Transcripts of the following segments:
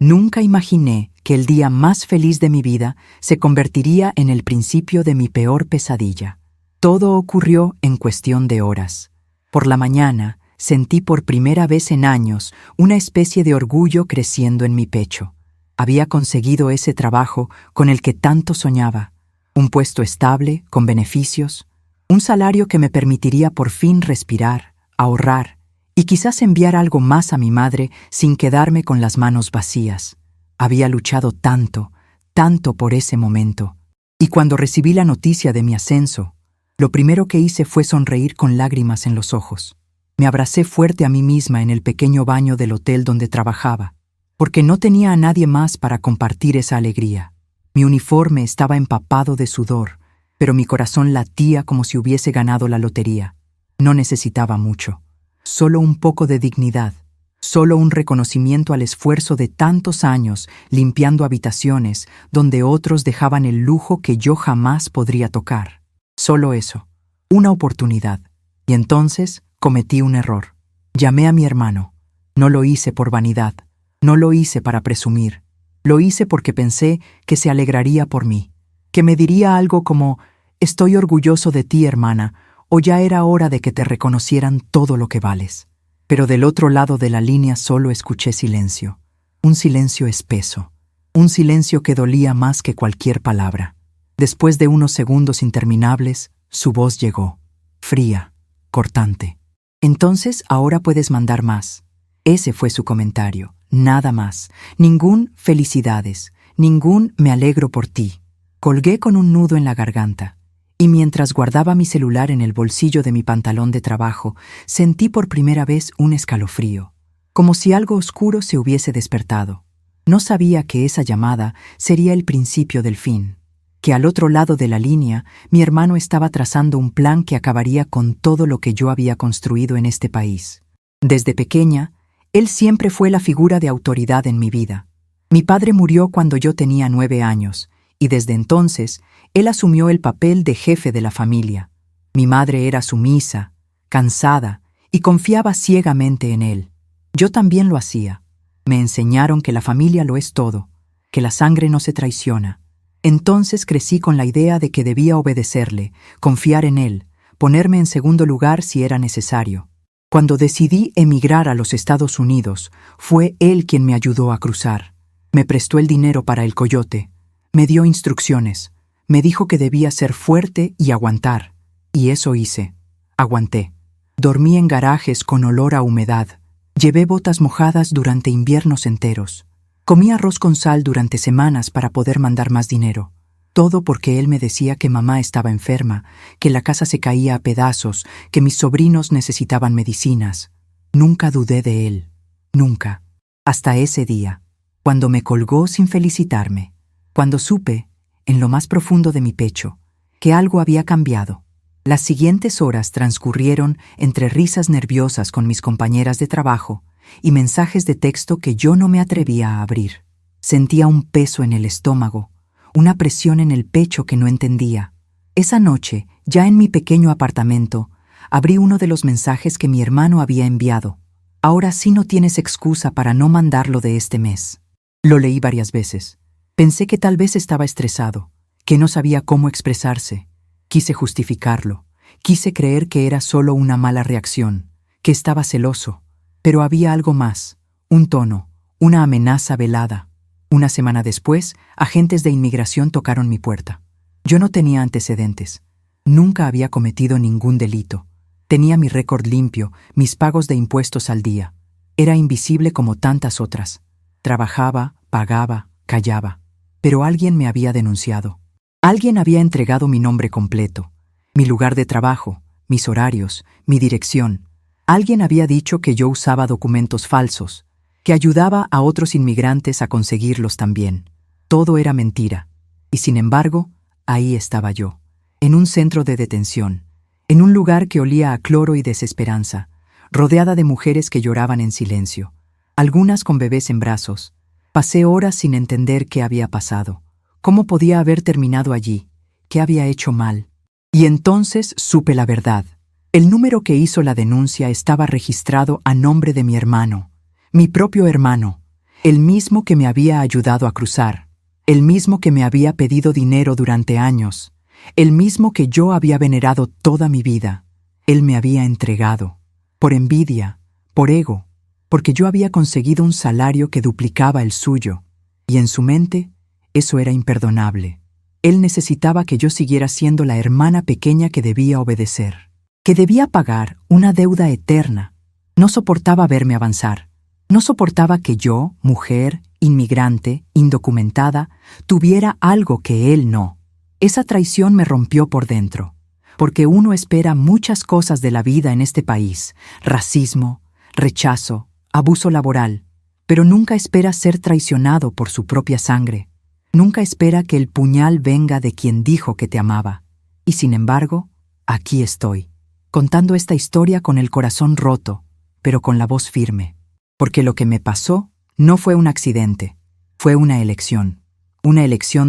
Nunca imaginé que el día más feliz de mi vida se convertiría en el principio de mi peor pesadilla. Todo ocurrió en cuestión de horas. Por la mañana, sentí por primera vez en años una especie de orgullo creciendo en mi pecho. Había conseguido ese trabajo con el que tanto soñaba, un puesto estable, con beneficios, un salario que me permitiría por fin respirar, ahorrar y quizás enviar algo más a mi madre sin quedarme con las manos vacías. Había luchado tanto, tanto por ese momento. Y cuando recibí la noticia de mi ascenso, lo primero que hice fue sonreír con lágrimas en los ojos. Me abracé fuerte a mí misma en el pequeño baño del hotel donde trabajaba, porque no tenía a nadie más para compartir esa alegría. Mi uniforme estaba empapado de sudor, pero mi corazón latía como si hubiese ganado la lotería. No necesitaba mucho, solo un poco de dignidad, solo un reconocimiento al esfuerzo de tantos años limpiando habitaciones donde otros dejaban el lujo que yo jamás podría tocar. Solo eso, una oportunidad. Y entonces cometí un error. Llamé a mi hermano. No lo hice por vanidad, no lo hice para presumir. Lo hice porque pensé que se alegraría por mí, que me diría algo como: «Estoy orgulloso de ti, hermana», o «Ya era hora de que te reconocieran todo lo que vales». Pero del otro lado de la línea solo escuché silencio, un silencio espeso, un silencio que dolía más que cualquier palabra. Después de unos segundos interminables, su voz llegó, fría, cortante. «Entonces ahora puedes mandar más». Ese fue su comentario, nada más. Ningún «felicidades», ningún «me alegro por ti». Colgué con un nudo en la garganta, y mientras guardaba mi celular en el bolsillo de mi pantalón de trabajo, sentí por primera vez un escalofrío, como si algo oscuro se hubiese despertado. No sabía que esa llamada sería el principio del fin, que al otro lado de la línea mi hermano estaba trazando un plan que acabaría con todo lo que yo había construido en este país. Desde pequeña, él siempre fue la figura de autoridad en mi vida. Mi padre murió cuando yo tenía 9 años, y desde entonces él asumió el papel de jefe de la familia. Mi madre era sumisa, cansada, y confiaba ciegamente en él. Yo también lo hacía. Me enseñaron que la familia lo es todo, que la sangre no se traiciona. Entonces crecí con la idea de que debía obedecerle, confiar en él, ponerme en segundo lugar si era necesario. Cuando decidí emigrar a los Estados Unidos, fue él quien me ayudó a cruzar. Me prestó el dinero para el coyote, me dio instrucciones, me dijo que debía ser fuerte y aguantar. Y eso hice. Aguanté. Dormí en garajes con olor a humedad. Llevé botas mojadas durante inviernos enteros. Comí arroz con sal durante semanas para poder mandar más dinero. Todo porque él me decía que mamá estaba enferma, que la casa se caía a pedazos, que mis sobrinos necesitaban medicinas. Nunca dudé de él. Nunca. Hasta ese día, cuando me colgó sin felicitarme. Cuando supe, en lo más profundo de mi pecho, que algo había cambiado. Las siguientes horas transcurrieron entre risas nerviosas con mis compañeras de trabajo y mensajes de texto que yo no me atrevía a abrir. Sentía un peso en el estómago, una presión en el pecho que no entendía. Esa noche, ya en mi pequeño apartamento, abrí uno de los mensajes que mi hermano había enviado. «Ahora sí no tienes excusa para no mandarlo de este mes». Lo leí varias veces. Pensé que tal vez estaba estresado, que no sabía cómo expresarse. Quise justificarlo. Quise creer que era solo una mala reacción, que estaba celoso. Pero había algo más, un tono, una amenaza velada. Una semana después, agentes de inmigración tocaron mi puerta. Yo no tenía antecedentes. Nunca había cometido ningún delito. Tenía mi récord limpio, mis pagos de impuestos al día. Era invisible como tantas otras. Trabajaba, pagaba, callaba. Pero alguien me había denunciado. Alguien había entregado mi nombre completo, mi lugar de trabajo, mis horarios, mi dirección. Alguien había dicho que yo usaba documentos falsos, que ayudaba a otros inmigrantes a conseguirlos también. Todo era mentira. Y sin embargo, ahí estaba yo, en un centro de detención, en un lugar que olía a cloro y desesperanza, rodeada de mujeres que lloraban en silencio, algunas con bebés en brazos. Pasé horas sin entender qué había pasado, cómo podía haber terminado allí, qué había hecho mal. Y entonces supe la verdad. El número que hizo la denuncia estaba registrado a nombre de mi hermano, mi propio hermano. el mismo que me había ayudado a cruzar, el mismo que me había pedido dinero durante años, el mismo que yo había venerado toda mi vida. Él me había entregado, por envidia, por ego, porque yo había conseguido un salario que duplicaba el suyo, y en su mente eso era imperdonable. Él necesitaba que yo siguiera siendo la hermana pequeña que debía obedecer, que debía pagar una deuda eterna. No soportaba verme avanzar. No soportaba que yo, mujer, inmigrante, indocumentada, tuviera algo que él no. Esa traición me rompió por dentro, porque uno espera muchas cosas de la vida en este país: racismo, rechazo, abuso laboral, pero nunca espera ser traicionado por su propia sangre. Nunca espera que el puñal venga de quien dijo que te amaba. Y sin embargo, aquí estoy, contando esta historia con el corazón roto, pero con la voz firme. Porque lo que me pasó no fue un accidente, fue una elección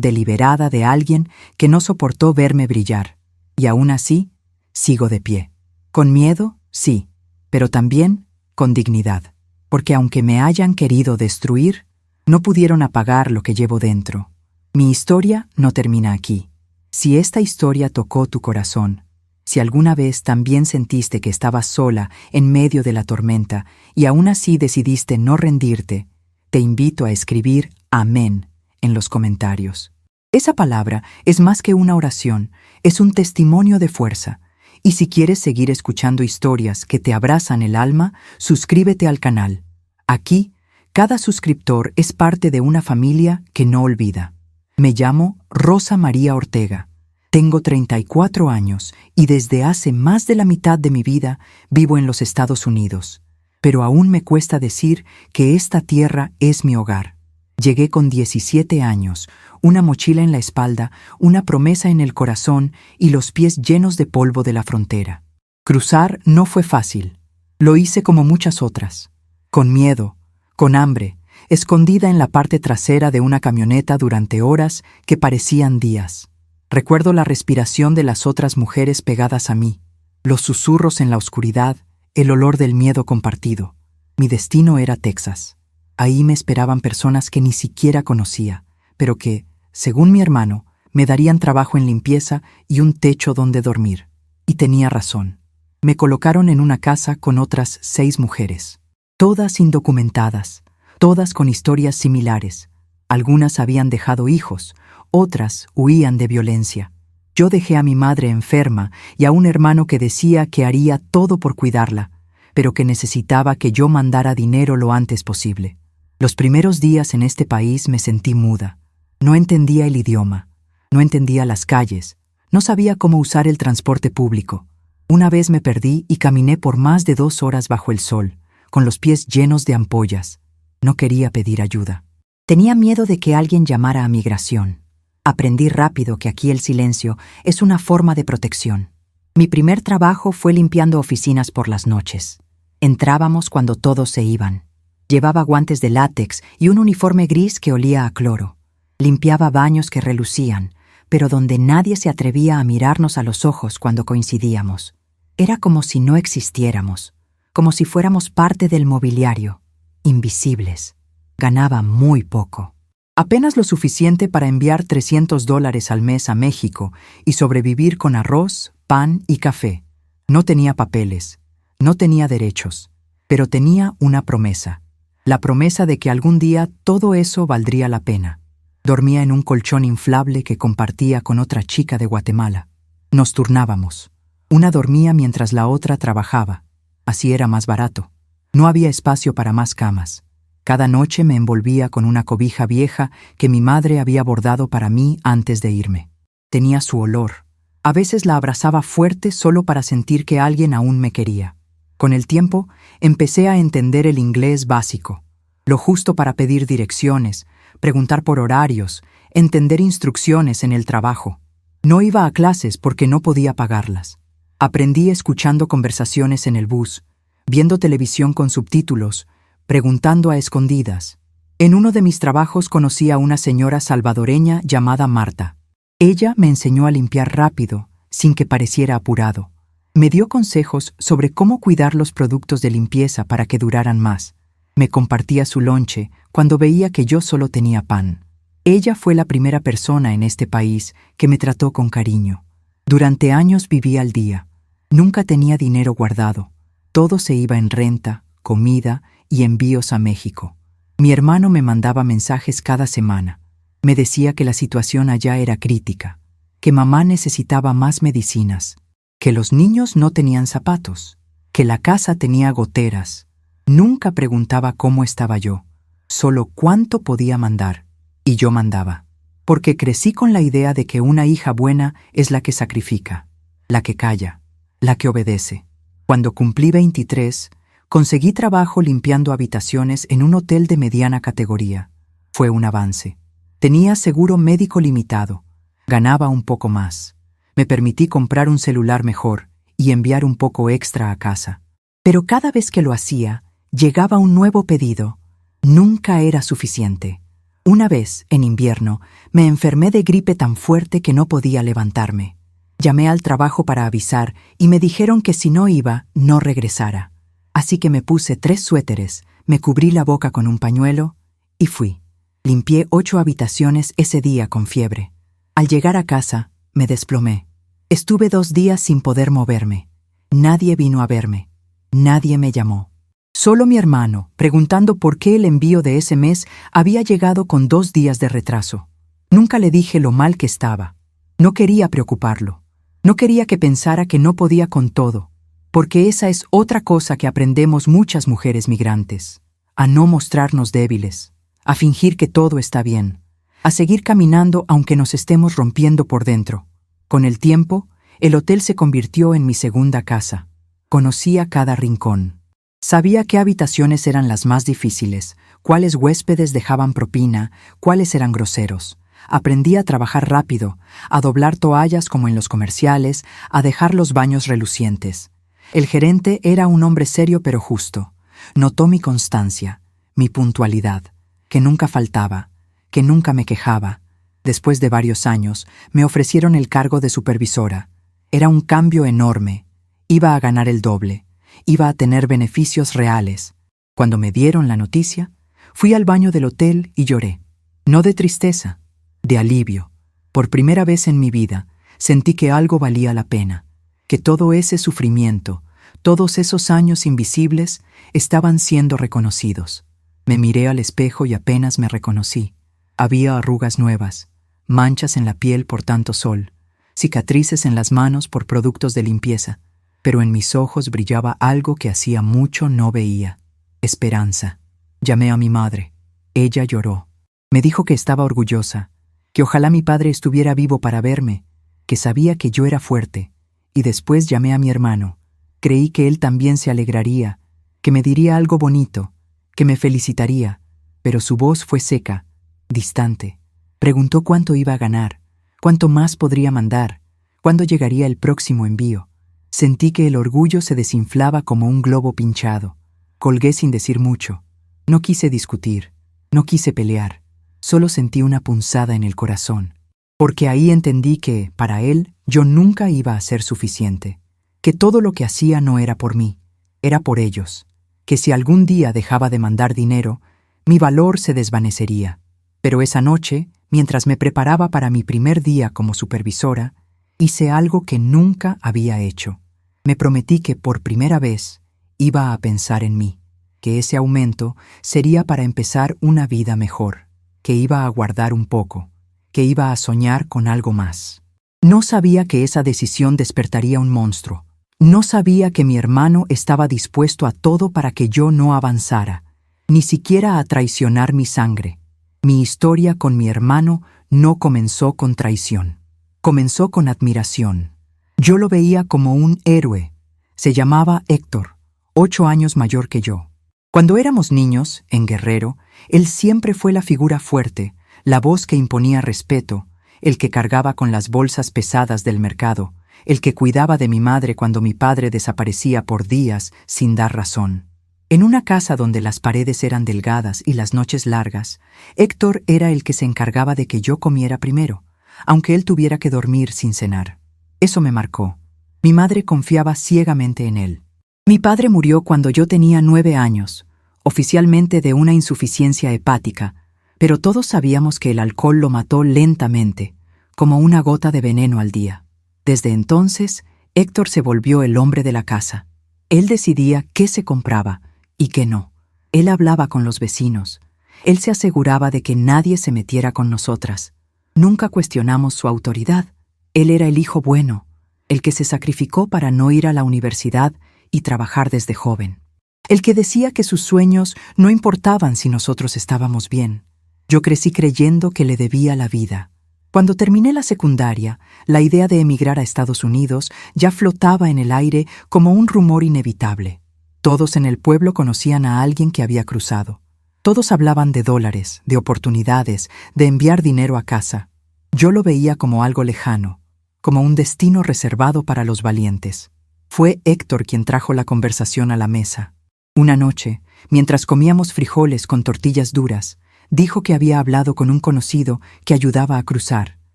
deliberada de alguien que no soportó verme brillar. Y aún así, sigo de pie. Con miedo, sí, pero también con dignidad. Porque aunque me hayan querido destruir, no pudieron apagar lo que llevo dentro. Mi historia no termina aquí. Si esta historia tocó tu corazón, si alguna vez también sentiste que estabas sola en medio de la tormenta y aún así decidiste no rendirte, te invito a escribir amén en los comentarios. Esa palabra es más que una oración, es un testimonio de fuerza. Y si quieres seguir escuchando historias que te abrazan el alma, suscríbete al canal. Aquí, cada suscriptor es parte de una familia que no olvida. Me llamo Rosa María Ortega. Tengo 34 años y desde hace más de la mitad de mi vida vivo en los Estados Unidos. Pero aún me cuesta decir que esta tierra es mi hogar. Llegué con 17 años, una mochila en la espalda, una promesa en el corazón y los pies llenos de polvo de la frontera. Cruzar no fue fácil. Lo hice como muchas otras. Con miedo, con hambre, escondida en la parte trasera de una camioneta durante horas que parecían días. Recuerdo la respiración de las otras mujeres pegadas a mí, los susurros en la oscuridad, el olor del miedo compartido. Mi destino era Texas. Ahí me esperaban personas que ni siquiera conocía, pero que, según mi hermano, me darían trabajo en limpieza y un techo donde dormir. Y tenía razón. Me colocaron en una casa con otras 6 mujeres, todas indocumentadas, todas con historias similares. Algunas habían dejado hijos, otras huían de violencia. Yo dejé a mi madre enferma y a un hermano que decía que haría todo por cuidarla, pero que necesitaba que yo mandara dinero lo antes posible. Los primeros días en este país me sentí muda. No entendía el idioma, no entendía las calles, no sabía cómo usar el transporte público. Una vez me perdí y caminé por más de 2 horas bajo el sol, con los pies llenos de ampollas. No quería pedir ayuda. Tenía miedo de que alguien llamara a migración. Aprendí rápido que aquí el silencio es una forma de protección. Mi primer trabajo fue limpiando oficinas por las noches. Entrábamos cuando todos se iban. Llevaba guantes de látex y un uniforme gris que olía a cloro. Limpiaba baños que relucían, pero donde nadie se atrevía a mirarnos a los ojos cuando coincidíamos. Era como si no existiéramos, como si fuéramos parte del mobiliario, invisibles. Ganaba muy poco. Apenas lo suficiente para enviar $300 al mes a México y sobrevivir con arroz, pan y café. No tenía papeles, no tenía derechos, pero tenía una promesa. La promesa de que algún día todo eso valdría la pena. Dormía en un colchón inflable que compartía con otra chica de Guatemala. Nos turnábamos. Una dormía mientras la otra trabajaba. Así era más barato. No había espacio para más camas. Cada noche me envolvía con una cobija vieja que mi madre había bordado para mí antes de irme. Tenía su olor. A veces la abrazaba fuerte solo para sentir que alguien aún me quería. Con el tiempo, empecé a entender el inglés básico, lo justo para pedir direcciones, preguntar por horarios, entender instrucciones en el trabajo. No iba a clases porque no podía pagarlas. Aprendí escuchando conversaciones en el bus, viendo televisión con subtítulos, preguntando a escondidas. En uno de mis trabajos conocí a una señora salvadoreña llamada Marta. Ella me enseñó a limpiar rápido, sin que pareciera apurado. Me dio consejos sobre cómo cuidar los productos de limpieza para que duraran más. Me compartía su lonche cuando veía que yo solo tenía pan. Ella fue la primera persona en este país que me trató con cariño. Durante años vivía al día. Nunca tenía dinero guardado. Todo se iba en renta, comida y envíos a México. Mi hermano me mandaba mensajes cada semana. Me decía que la situación allá era crítica, que mamá necesitaba más medicinas, que los niños no tenían zapatos, que la casa tenía goteras. Nunca preguntaba cómo estaba yo, solo cuánto podía mandar. Y yo mandaba, porque crecí con la idea de que una hija buena es la que sacrifica, la que calla, la que obedece. Cuando cumplí 23, conseguí trabajo limpiando habitaciones en un hotel de mediana categoría. Fue un avance. Tenía seguro médico limitado, ganaba un poco más. Me permití comprar un celular mejor y enviar un poco extra a casa. Pero cada vez que lo hacía, llegaba un nuevo pedido. Nunca era suficiente. Una vez, en invierno, me enfermé de gripe tan fuerte que no podía levantarme. Llamé al trabajo para avisar y me dijeron que si no iba, no regresara. Así que me puse 3 suéteres, me cubrí la boca con un pañuelo y fui. Limpié 8 habitaciones ese día con fiebre. Al llegar a casa, me desplomé. Estuve 2 días sin poder moverme. Nadie vino a verme. Nadie me llamó. Solo mi hermano, preguntando por qué el envío de ese mes había llegado con 2 días de retraso. Nunca le dije lo mal que estaba. No quería preocuparlo. No quería que pensara que no podía con todo, porque esa es otra cosa que aprendemos muchas mujeres migrantes, a no mostrarnos débiles, a fingir que todo está bien, a seguir caminando aunque nos estemos rompiendo por dentro. Con el tiempo, el hotel se convirtió en mi segunda casa. Conocía cada rincón. Sabía qué habitaciones eran las más difíciles, cuáles huéspedes dejaban propina, cuáles eran groseros. Aprendí a trabajar rápido, a doblar toallas como en los comerciales, a dejar los baños relucientes. El gerente era un hombre serio pero justo. Notó mi constancia, mi puntualidad, que nunca faltaba, que nunca me quejaba. Después de varios años, me ofrecieron el cargo de supervisora. Era un cambio enorme. Iba a ganar el doble. Iba a tener beneficios reales. Cuando me dieron la noticia, fui al baño del hotel y lloré. No de tristeza, de alivio. Por primera vez en mi vida, sentí que algo valía la pena, que todo ese sufrimiento, todos esos años invisibles, estaban siendo reconocidos. Me miré al espejo y apenas me reconocí. Había arrugas nuevas, manchas en la piel por tanto sol, cicatrices en las manos por productos de limpieza, pero en mis ojos brillaba algo que hacía mucho no veía: esperanza. Llamé a mi madre. Ella lloró. Me dijo que estaba orgullosa, que ojalá mi padre estuviera vivo para verme, que sabía que yo era fuerte. Y después llamé a mi hermano. Creí que él también se alegraría, que me diría algo bonito, que me felicitaría, pero su voz fue seca, distante. Preguntó cuánto iba a ganar, cuánto más podría mandar, cuándo llegaría el próximo envío. Sentí que el orgullo se desinflaba como un globo pinchado. Colgué sin decir mucho. No quise discutir, no quise pelear. Solo sentí una punzada en el corazón. Porque ahí entendí que, para él, yo nunca iba a ser suficiente. Que todo lo que hacía no era por mí, era por ellos. Que si algún día dejaba de mandar dinero, mi valor se desvanecería. Pero esa noche, mientras me preparaba para mi primer día como supervisora, hice algo que nunca había hecho. Me prometí que por primera vez iba a pensar en mí, que ese aumento sería para empezar una vida mejor, que iba a guardar un poco, que iba a soñar con algo más. No sabía que esa decisión despertaría un monstruo. No sabía que mi hermano estaba dispuesto a todo para que yo no avanzara, ni siquiera a traicionar mi sangre. Mi historia con mi hermano no comenzó con traición. Comenzó con admiración. Yo lo veía como un héroe. Se llamaba Héctor, 8 años mayor que yo. Cuando éramos niños, en Guerrero, él siempre fue la figura fuerte, la voz que imponía respeto, el que cargaba con las bolsas pesadas del mercado, el que cuidaba de mi madre cuando mi padre desaparecía por días sin dar razón. En una casa donde las paredes eran delgadas y las noches largas, Héctor era el que se encargaba de que yo comiera primero, aunque él tuviera que dormir sin cenar. Eso me marcó. Mi madre confiaba ciegamente en él. Mi padre murió cuando yo tenía 9 años, oficialmente de una insuficiencia hepática, pero todos sabíamos que el alcohol lo mató lentamente, como una gota de veneno al día. Desde entonces, Héctor se volvió el hombre de la casa. Él decidía qué se compraba y qué no. Él hablaba con los vecinos. Él se aseguraba de que nadie se metiera con nosotras. Nunca cuestionamos su autoridad. Él era el hijo bueno, el que se sacrificó para no ir a la universidad y trabajar desde joven. El que decía que sus sueños no importaban si nosotros estábamos bien. Yo crecí creyendo que le debía la vida. Cuando terminé la secundaria, la idea de emigrar a Estados Unidos ya flotaba en el aire como un rumor inevitable. Todos en el pueblo conocían a alguien que había cruzado. Todos hablaban de dólares, de oportunidades, de enviar dinero a casa. Yo lo veía como algo lejano, como un destino reservado para los valientes. Fue Héctor quien trajo la conversación a la mesa. Una noche, mientras comíamos frijoles con tortillas duras, dijo que había hablado con un conocido que ayudaba a cruzar,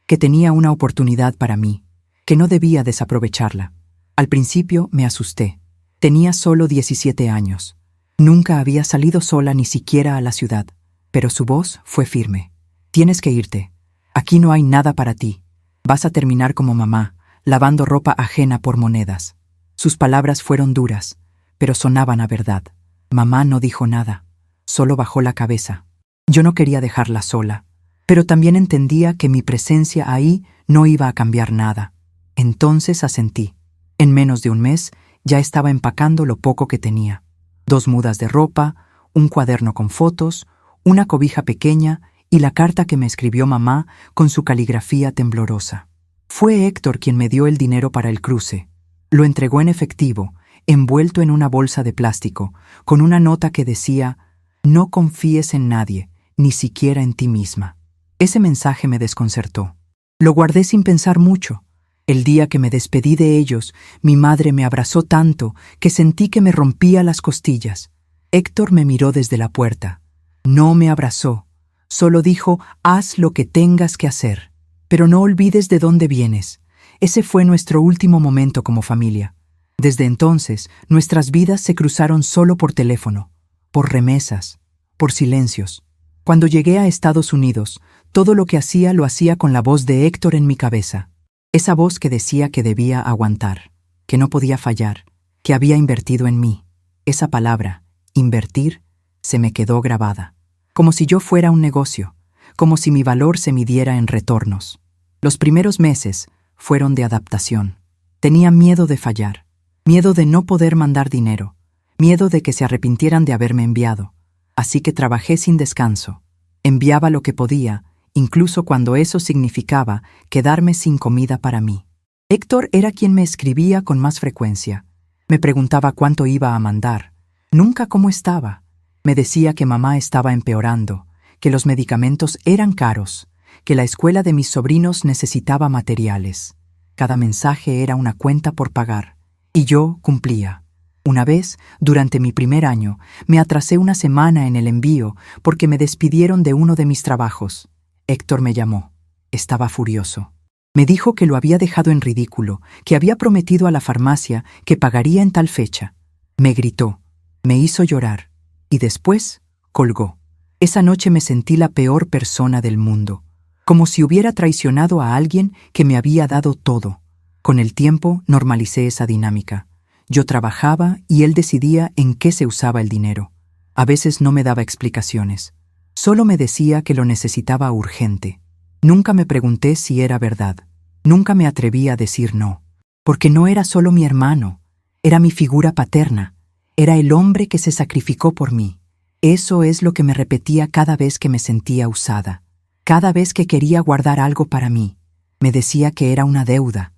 que tenía una oportunidad para mí, que no debía desaprovecharla. Al principio me asusté. Tenía solo 17 años. Nunca había salido sola ni siquiera a la ciudad, pero su voz fue firme. Tienes que irte. Aquí no hay nada para ti. Vas a terminar como mamá, lavando ropa ajena por monedas. Sus palabras fueron duras, pero sonaban a verdad. Mamá no dijo nada, solo bajó la cabeza. Yo no quería dejarla sola, pero también entendía que mi presencia ahí no iba a cambiar nada. Entonces asentí. En menos de un mes ya estaba empacando lo poco que tenía. 2 mudas de ropa, un cuaderno con fotos, una cobija pequeña y la carta que me escribió mamá con su caligrafía temblorosa. Fue Héctor quien me dio el dinero para el cruce. Lo entregó en efectivo, envuelto en una bolsa de plástico, con una nota que decía: «No confíes en nadie, ni siquiera en ti misma». Ese mensaje me desconcertó. Lo guardé sin pensar mucho. El día que me despedí de ellos, mi madre me abrazó tanto que sentí que me rompía las costillas. Héctor me miró desde la puerta. No me abrazó, solo dijo: «Haz lo que tengas que hacer, pero no olvides de dónde vienes». Ese fue nuestro último momento como familia. Desde entonces, nuestras vidas se cruzaron solo por teléfono, por remesas, por silencios. Cuando llegué a Estados Unidos, todo lo que hacía lo hacía con la voz de Héctor en mi cabeza. Esa voz que decía que debía aguantar, que no podía fallar, que había invertido en mí. Esa palabra, invertir, se me quedó grabada. Como si yo fuera un negocio, como si mi valor se midiera en retornos. Los primeros meses fueron de adaptación. Tenía miedo de fallar, miedo de no poder mandar dinero, miedo de que se arrepintieran de haberme enviado. Así que trabajé sin descanso. Enviaba lo que podía, incluso cuando eso significaba quedarme sin comida para mí. Héctor era quien me escribía con más frecuencia. Me preguntaba cuánto iba a mandar, nunca cómo estaba. Me decía que mamá estaba empeorando, que los medicamentos eran caros, que la escuela de mis sobrinos necesitaba materiales. Cada mensaje era una cuenta por pagar, y yo cumplía. Una vez, durante mi primer año, me atrasé una semana en el envío porque me despidieron de uno de mis trabajos. Héctor me llamó. Estaba furioso. Me dijo que lo había dejado en ridículo, que había prometido a la farmacia que pagaría en tal fecha. Me gritó, me hizo llorar, y después colgó. Esa noche me sentí la peor persona del mundo, como si hubiera traicionado a alguien que me había dado todo. Con el tiempo normalicé esa dinámica. Yo trabajaba y él decidía en qué se usaba el dinero. A veces no me daba explicaciones. Solo me decía que lo necesitaba urgente. Nunca me pregunté si era verdad. Nunca me atreví a decir no. Porque no era solo mi hermano. Era mi figura paterna. Era el hombre que se sacrificó por mí. Eso es lo que me repetía cada vez que me sentía usada. Cada vez que quería guardar algo para mí. Me decía que era una deuda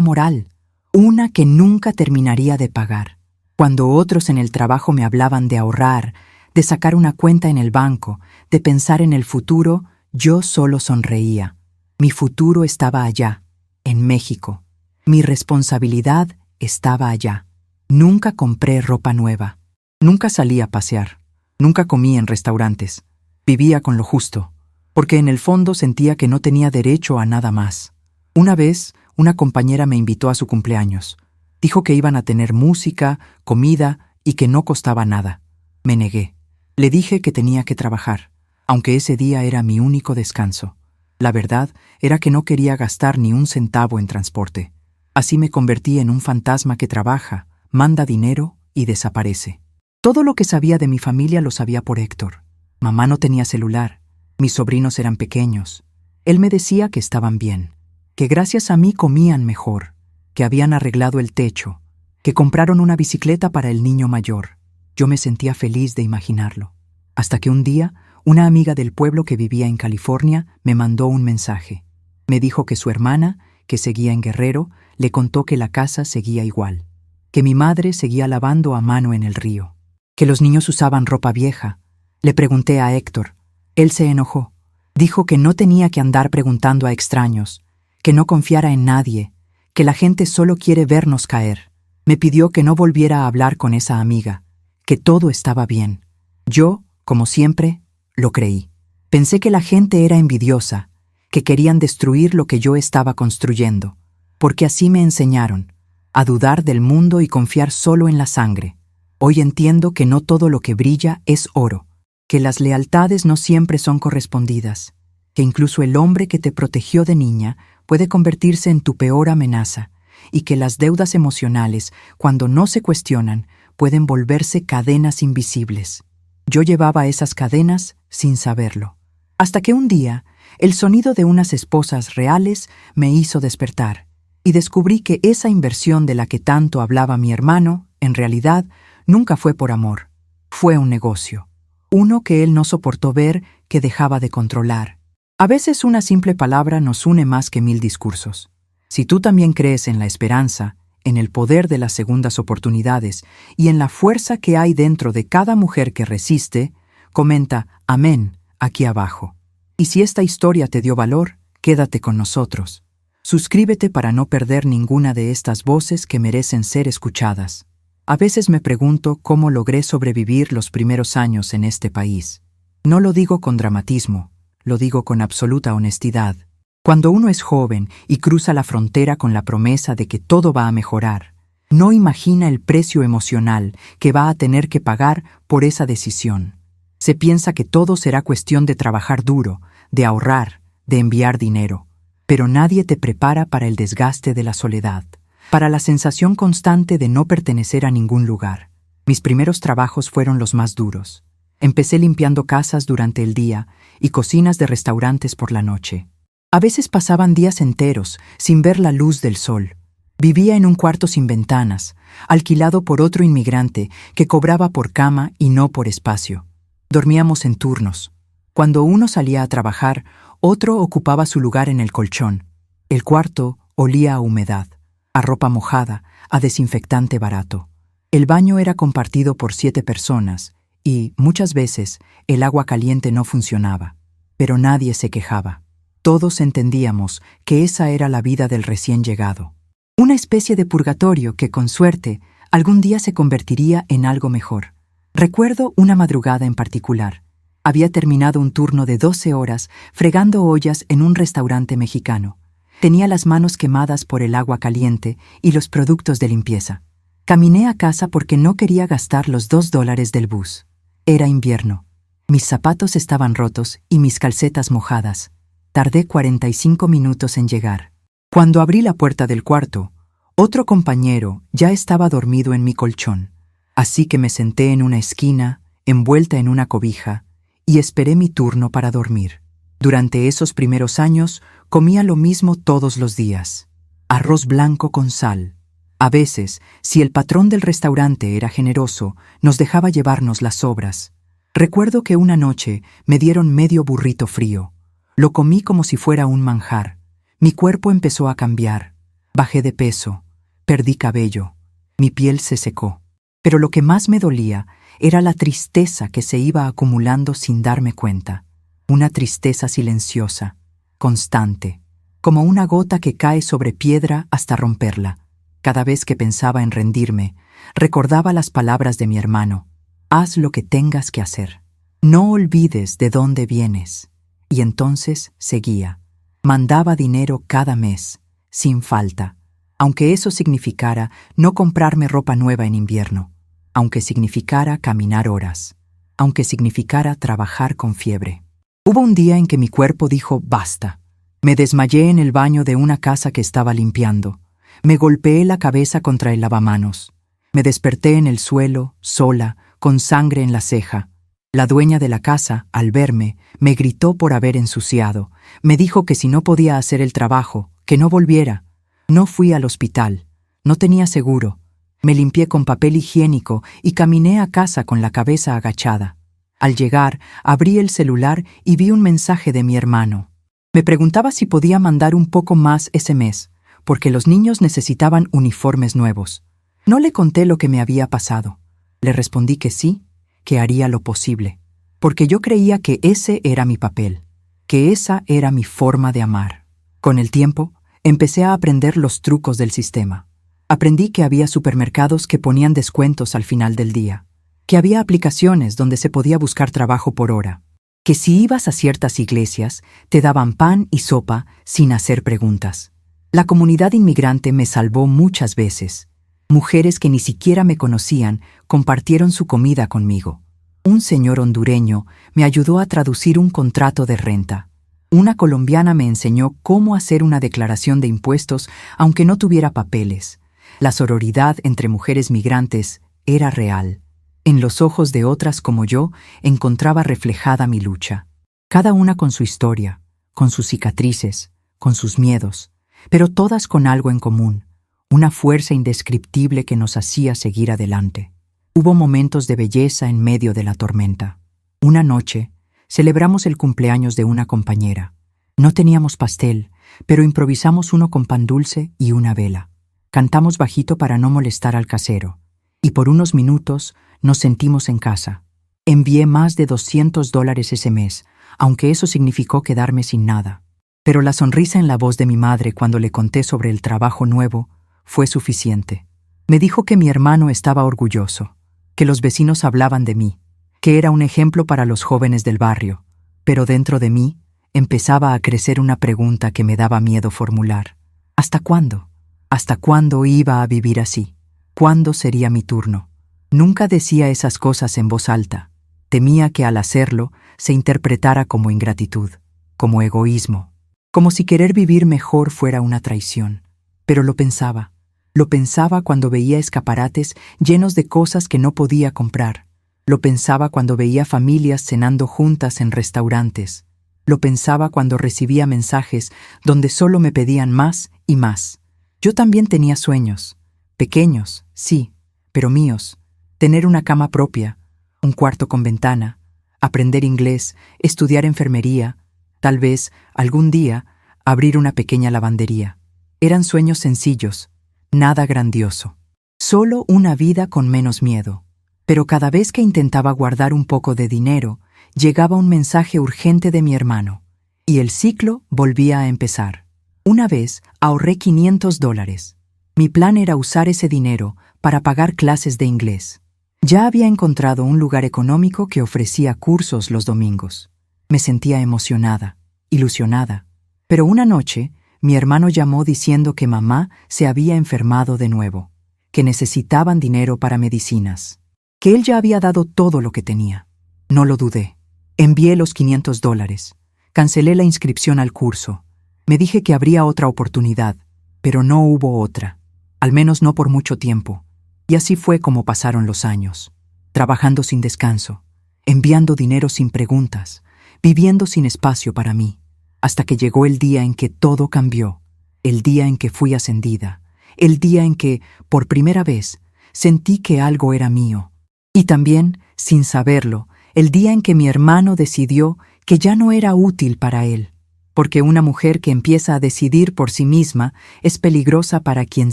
moral. Una que nunca terminaría de pagar. Cuando otros en el trabajo me hablaban de ahorrar, de sacar una cuenta en el banco, de pensar en el futuro, yo solo sonreía. Mi futuro estaba allá, en México. Mi responsabilidad estaba allá. Nunca compré ropa nueva. Nunca salí a pasear. Nunca comí en restaurantes. Vivía con lo justo, porque en el fondo sentía que no tenía derecho a nada más. Una vez, una compañera me invitó a su cumpleaños. Dijo que iban a tener música, comida y que no costaba nada. Me negué. Le dije que tenía que trabajar, aunque ese día era mi único descanso. La verdad era que no quería gastar ni un centavo en transporte. Así me convertí en un fantasma que trabaja, manda dinero y desaparece. Todo lo que sabía de mi familia lo sabía por Héctor. Mamá no tenía celular. Mis sobrinos eran pequeños. Él me decía que estaban bien, que gracias a mí comían mejor, que habían arreglado el techo, que compraron una bicicleta para el niño mayor. Yo me sentía feliz de imaginarlo. Hasta que un día, una amiga del pueblo que vivía en California me mandó un mensaje. Me dijo que su hermana, que seguía en Guerrero, le contó que la casa seguía igual, que mi madre seguía lavando a mano en el río, que los niños usaban ropa vieja. Le pregunté a Héctor. Él se enojó. Dijo que no tenía que andar preguntando a extraños, que no confiara en nadie, que la gente solo quiere vernos caer. Me pidió que no volviera a hablar con esa amiga, que todo estaba bien. Yo, como siempre, lo creí. Pensé que la gente era envidiosa, que querían destruir lo que yo estaba construyendo, porque así me enseñaron, a dudar del mundo y confiar solo en la sangre. Hoy entiendo que no todo lo que brilla es oro, que las lealtades no siempre son correspondidas, que incluso el hombre que te protegió de niña puede convertirse en tu peor amenaza, y que las deudas emocionales, cuando no se cuestionan, pueden volverse cadenas invisibles. Yo llevaba esas cadenas sin saberlo, hasta que un día el sonido de unas esposas reales me hizo despertar, y descubrí que esa inversión de la que tanto hablaba mi hermano, en realidad, nunca fue por amor. Fue un negocio. Uno que él no soportó ver, que dejaba de controlar. A veces una simple palabra nos une más que 1000 discursos. Si tú también crees en la esperanza, en el poder de las segundas oportunidades y en la fuerza que hay dentro de cada mujer que resiste, comenta amén aquí abajo. Y si esta historia te dio valor, quédate con nosotros. Suscríbete para no perder ninguna de estas voces que merecen ser escuchadas. A veces me pregunto cómo logré sobrevivir los primeros años en este país. No lo digo con dramatismo, lo digo con absoluta honestidad. Cuando uno es joven y cruza la frontera con la promesa de que todo va a mejorar, no imagina el precio emocional que va a tener que pagar por esa decisión. Se piensa que todo será cuestión de trabajar duro, de ahorrar, de enviar dinero. Pero nadie te prepara para el desgaste de la soledad, para la sensación constante de no pertenecer a ningún lugar. Mis primeros trabajos fueron los más duros. Empecé limpiando casas durante el día y cocinas de restaurantes por la noche. A veces pasaban días enteros sin ver la luz del sol. Vivía en un cuarto sin ventanas, alquilado por otro inmigrante que cobraba por cama y no por espacio. Dormíamos en turnos. Cuando uno salía a trabajar, otro ocupaba su lugar en el colchón. El cuarto olía a humedad, a ropa mojada, a desinfectante barato. El baño era compartido por 7 personas y, muchas veces, el agua caliente no funcionaba. Pero nadie se quejaba. Todos entendíamos que esa era la vida del recién llegado. Una especie de purgatorio que, con suerte, algún día se convertiría en algo mejor. Recuerdo una madrugada en particular. Había terminado un turno de 12 horas fregando ollas en un restaurante mexicano. Tenía las manos quemadas por el agua caliente y los productos de limpieza. Caminé a casa porque no quería gastar los $2 del bus. Era invierno. Mis zapatos estaban rotos y mis calcetas mojadas. Tardé 45 minutos en llegar. Cuando abrí la puerta del cuarto, otro compañero ya estaba dormido en mi colchón. Así que me senté en una esquina, envuelta en una cobija, y esperé mi turno para dormir. Durante esos primeros años, comía lo mismo todos los días. Arroz blanco con sal. A veces, si el patrón del restaurante era generoso, nos dejaba llevarnos las sobras. Recuerdo que una noche me dieron medio burrito frío. Lo comí como si fuera un manjar. Mi cuerpo empezó a cambiar. Bajé de peso. Perdí cabello. Mi piel se secó. Pero lo que más me dolía era la tristeza que se iba acumulando sin darme cuenta. Una tristeza silenciosa, constante, como una gota que cae sobre piedra hasta romperla. Cada vez que pensaba en rendirme, recordaba las palabras de mi hermano. Haz lo que tengas que hacer. No olvides de dónde vienes. Y entonces seguía. Mandaba dinero cada mes, sin falta, aunque eso significara no comprarme ropa nueva en invierno. aunque significara caminar horas, aunque significara trabajar con fiebre. Hubo un día en que mi cuerpo dijo basta. Me desmayé en el baño de una casa que estaba limpiando. Me golpeé la cabeza contra el lavamanos. Me desperté en el suelo, sola, con sangre en la ceja. La dueña de la casa, al verme, me gritó por haber ensuciado. Me dijo que si no podía hacer el trabajo, que no volviera. No fui al hospital. No tenía seguro. Me limpié con papel higiénico y caminé a casa con la cabeza agachada. Al llegar, abrí el celular y vi un mensaje de mi hermano. Me preguntaba si podía mandar un poco más ese mes, porque los niños necesitaban uniformes nuevos. No le conté lo que me había pasado. Le respondí que sí, que haría lo posible, porque yo creía que ese era mi papel, que esa era mi forma de amar. Con el tiempo, empecé a aprender los trucos del sistema. Aprendí que había supermercados que ponían descuentos al final del día, que había aplicaciones donde se podía buscar trabajo por hora, que si ibas a ciertas iglesias, te daban pan y sopa sin hacer preguntas. La comunidad inmigrante me salvó muchas veces. Mujeres que ni siquiera me conocían compartieron su comida conmigo. Un señor hondureño me ayudó a traducir un contrato de renta. Una colombiana me enseñó cómo hacer una declaración de impuestos aunque no tuviera papeles. La sororidad entre mujeres migrantes era real. En los ojos de otras como yo encontraba reflejada mi lucha. Cada una con su historia, con sus cicatrices, con sus miedos, pero todas con algo en común. Una fuerza indescriptible que nos hacía seguir adelante. Hubo momentos de belleza en medio de la tormenta. Una noche, celebramos el cumpleaños de una compañera. No teníamos pastel, pero improvisamos uno con pan dulce y una vela. Cantamos bajito para no molestar al casero, y por unos minutos nos sentimos en casa. Envié más de $200 ese mes, aunque eso significó quedarme sin nada. Pero la sonrisa en la voz de mi madre cuando le conté sobre el trabajo nuevo fue suficiente. Me dijo que mi hermano estaba orgulloso, que los vecinos hablaban de mí, que era un ejemplo para los jóvenes del barrio, pero dentro de mí empezaba a crecer una pregunta que me daba miedo formular. ¿Hasta cuándo? ¿Hasta cuándo iba a vivir así? ¿Cuándo sería mi turno? Nunca decía esas cosas en voz alta. Temía que al hacerlo se interpretara como ingratitud, como egoísmo, como si querer vivir mejor fuera una traición. Pero lo pensaba. Lo pensaba cuando veía escaparates llenos de cosas que no podía comprar. Lo pensaba cuando veía familias cenando juntas en restaurantes. Lo pensaba cuando recibía mensajes donde solo me pedían más y más. Yo también tenía sueños. Pequeños, sí, pero míos. Tener una cama propia, un cuarto con ventana, aprender inglés, estudiar enfermería, tal vez, algún día, abrir una pequeña lavandería. Eran sueños sencillos, nada grandioso. Solo una vida con menos miedo. Pero cada vez que intentaba guardar un poco de dinero, llegaba un mensaje urgente de mi hermano, y el ciclo volvía a empezar. Una vez ahorré $500. Mi plan era usar ese dinero para pagar clases de inglés. Ya había encontrado un lugar económico que ofrecía cursos los domingos. Me sentía emocionada, ilusionada. Pero una noche, mi hermano llamó diciendo que mamá se había enfermado de nuevo, que necesitaban dinero para medicinas, que él ya había dado todo lo que tenía. No lo dudé. Envié los $500. Cancelé la inscripción al curso. Me dije que habría otra oportunidad, pero no hubo otra. Al menos no por mucho tiempo. Y así fue como pasaron los años. Trabajando sin descanso, enviando dinero sin preguntas, viviendo sin espacio para mí. Hasta que llegó el día en que todo cambió, el día en que fui ascendida, el día en que, por primera vez, sentí que algo era mío. Y también, sin saberlo, el día en que mi hermano decidió que ya no era útil para él, porque una mujer que empieza a decidir por sí misma es peligrosa para quien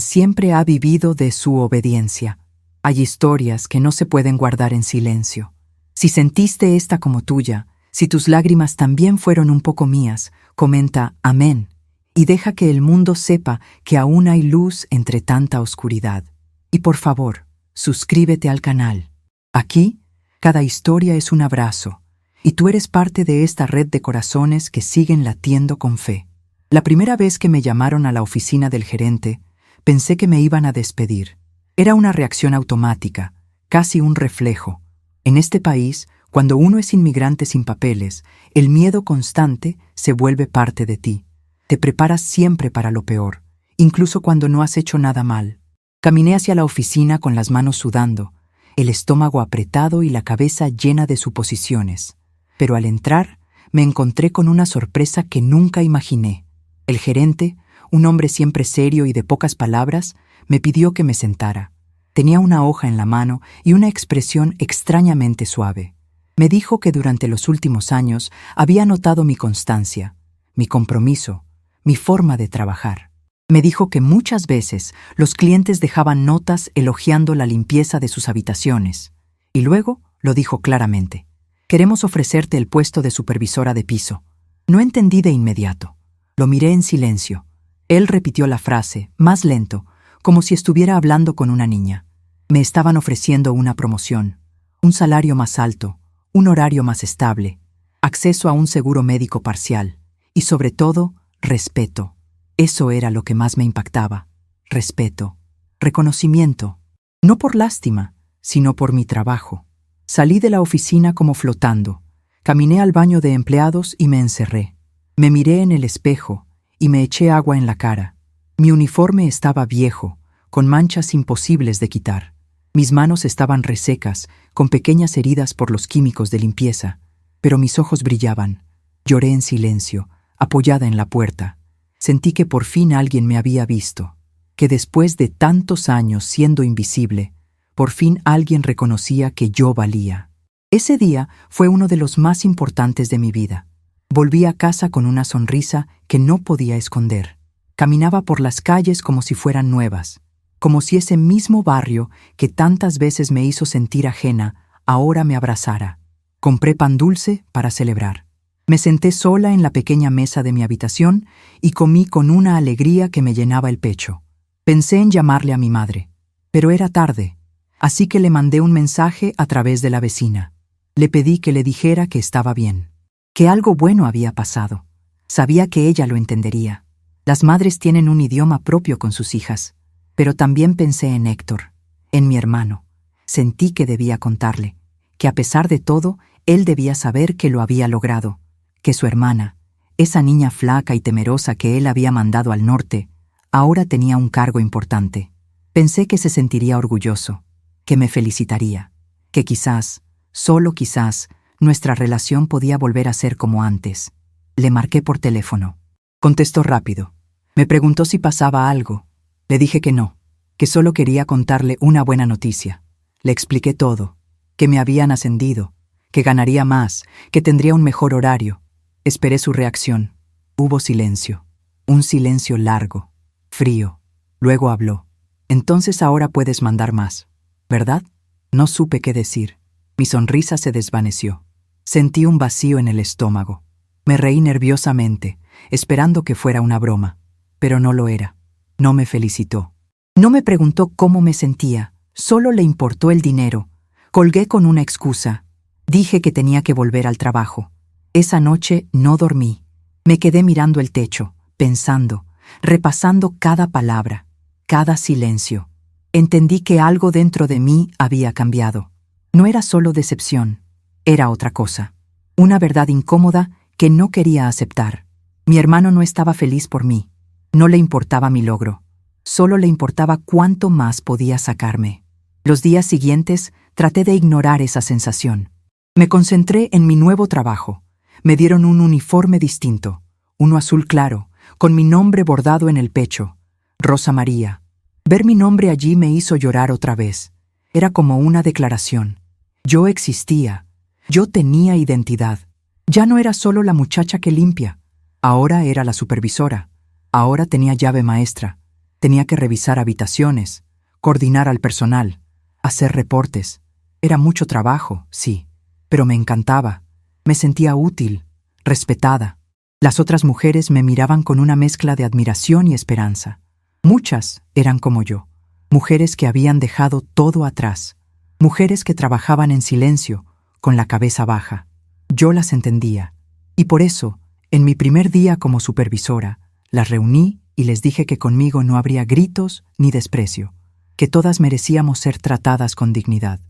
siempre ha vivido de su obediencia. Hay historias que no se pueden guardar en silencio. Si sentiste esta como tuya, si tus lágrimas también fueron un poco mías, comenta amén y deja que el mundo sepa que aún hay luz entre tanta oscuridad. Y por favor, suscríbete al canal. Aquí, cada historia es un abrazo, y tú eres parte de esta red de corazones que siguen latiendo con fe. La primera vez que me llamaron a la oficina del gerente, pensé que me iban a despedir. Era una reacción automática. casi un reflejo. En este país, cuando uno es inmigrante sin papeles, el miedo constante se vuelve parte de ti. Te preparas siempre para lo peor, incluso cuando no has hecho nada mal. Caminé hacia la oficina con las manos sudando, el estómago apretado y la cabeza llena de suposiciones. Pero al entrar, me encontré con una sorpresa que nunca imaginé. El gerente, un hombre siempre serio y de pocas palabras, me pidió que me sentara. Tenía una hoja en la mano y una expresión extrañamente suave. Me dijo que durante los últimos años había notado mi constancia, mi compromiso, mi forma de trabajar. Me dijo que muchas veces los clientes dejaban notas elogiando la limpieza de sus habitaciones. Y luego lo dijo claramente: queremos ofrecerte el puesto de supervisora de piso. No entendí de inmediato. Lo miré en silencio. Él repitió la frase, más lento, como si estuviera hablando con una niña. Me estaban ofreciendo una promoción, un salario más alto, un horario más estable, acceso a un seguro médico parcial y, sobre todo, respeto. Eso era lo que más me impactaba. Respeto, reconocimiento, no por lástima, sino por mi trabajo. Salí de la oficina como flotando. Caminé al baño de empleados y me encerré. Me miré en el espejo y me eché agua en la cara. Mi uniforme estaba viejo, con manchas imposibles de quitar. Mis manos estaban resecas, con pequeñas heridas por los químicos de limpieza, pero mis ojos brillaban. Lloré en silencio, apoyada en la puerta. Sentí que por fin alguien me había visto, que después de tantos años siendo invisible, por fin alguien reconocía que yo valía. Ese día fue uno de los más importantes de mi vida. Volví a casa con una sonrisa que no podía esconder. Caminaba por las calles como si fueran nuevas, como si ese mismo barrio que tantas veces me hizo sentir ajena, ahora me abrazara. Compré pan dulce para celebrar. Me senté sola en la pequeña mesa de mi habitación y comí con una alegría que me llenaba el pecho. Pensé en llamarle a mi madre, pero era tarde, así que le mandé un mensaje a través de la vecina. Le pedí que le dijera que estaba bien, que algo bueno había pasado. Sabía que ella lo entendería. Las madres tienen un idioma propio con sus hijas, pero también pensé en Héctor, en mi hermano. Sentí que debía contarle, que a pesar de todo, él debía saber que lo había logrado, que su hermana, esa niña flaca y temerosa que él había mandado al norte, ahora tenía un cargo importante. Pensé que se sentiría orgulloso, que me felicitaría, que quizás, solo quizás, nuestra relación podía volver a ser como antes. Le marqué por teléfono. Contestó rápido. Me preguntó si pasaba algo. Le dije que no, que solo quería contarle una buena noticia. Le expliqué todo, que me habían ascendido, que ganaría más, que tendría un mejor horario. Esperé su reacción. Hubo silencio. Un silencio largo, frío. Luego habló. Entonces ahora puedes mandar más, ¿verdad? No supe qué decir. Mi sonrisa se desvaneció. Sentí un vacío en el estómago. Me reí nerviosamente, esperando que fuera una broma, pero no lo era. No me felicitó. No me preguntó cómo me sentía, solo le importó el dinero. Colgué con una excusa. Dije que tenía que volver al trabajo. Esa noche no dormí. Me quedé mirando el techo, pensando, repasando cada palabra, cada silencio. Entendí que algo dentro de mí había cambiado. No era solo decepción, era otra cosa. Una verdad incómoda que no quería aceptar. Mi hermano no estaba feliz por mí. No le importaba mi logro. Solo le importaba cuánto más podía sacarme. Los días siguientes traté de ignorar esa sensación. Me concentré en mi nuevo trabajo. Me dieron un uniforme distinto, uno azul claro, con mi nombre bordado en el pecho, Rosa María. Ver mi nombre allí me hizo llorar otra vez. Era como una declaración. Yo existía. Yo tenía identidad. Ya no era solo la muchacha que limpia. Ahora era la supervisora. Ahora tenía llave maestra. Tenía que revisar habitaciones, coordinar al personal, hacer reportes. Era mucho trabajo, sí, pero me encantaba. Me sentía útil, respetada. Las otras mujeres me miraban con una mezcla de admiración y esperanza. Muchas eran como yo, mujeres que habían dejado todo atrás, mujeres que trabajaban en silencio, con la cabeza baja. Yo las entendía, y por eso, en mi primer día como supervisora, las reuní y les dije que conmigo no habría gritos ni desprecio, que todas merecíamos ser tratadas con dignidad.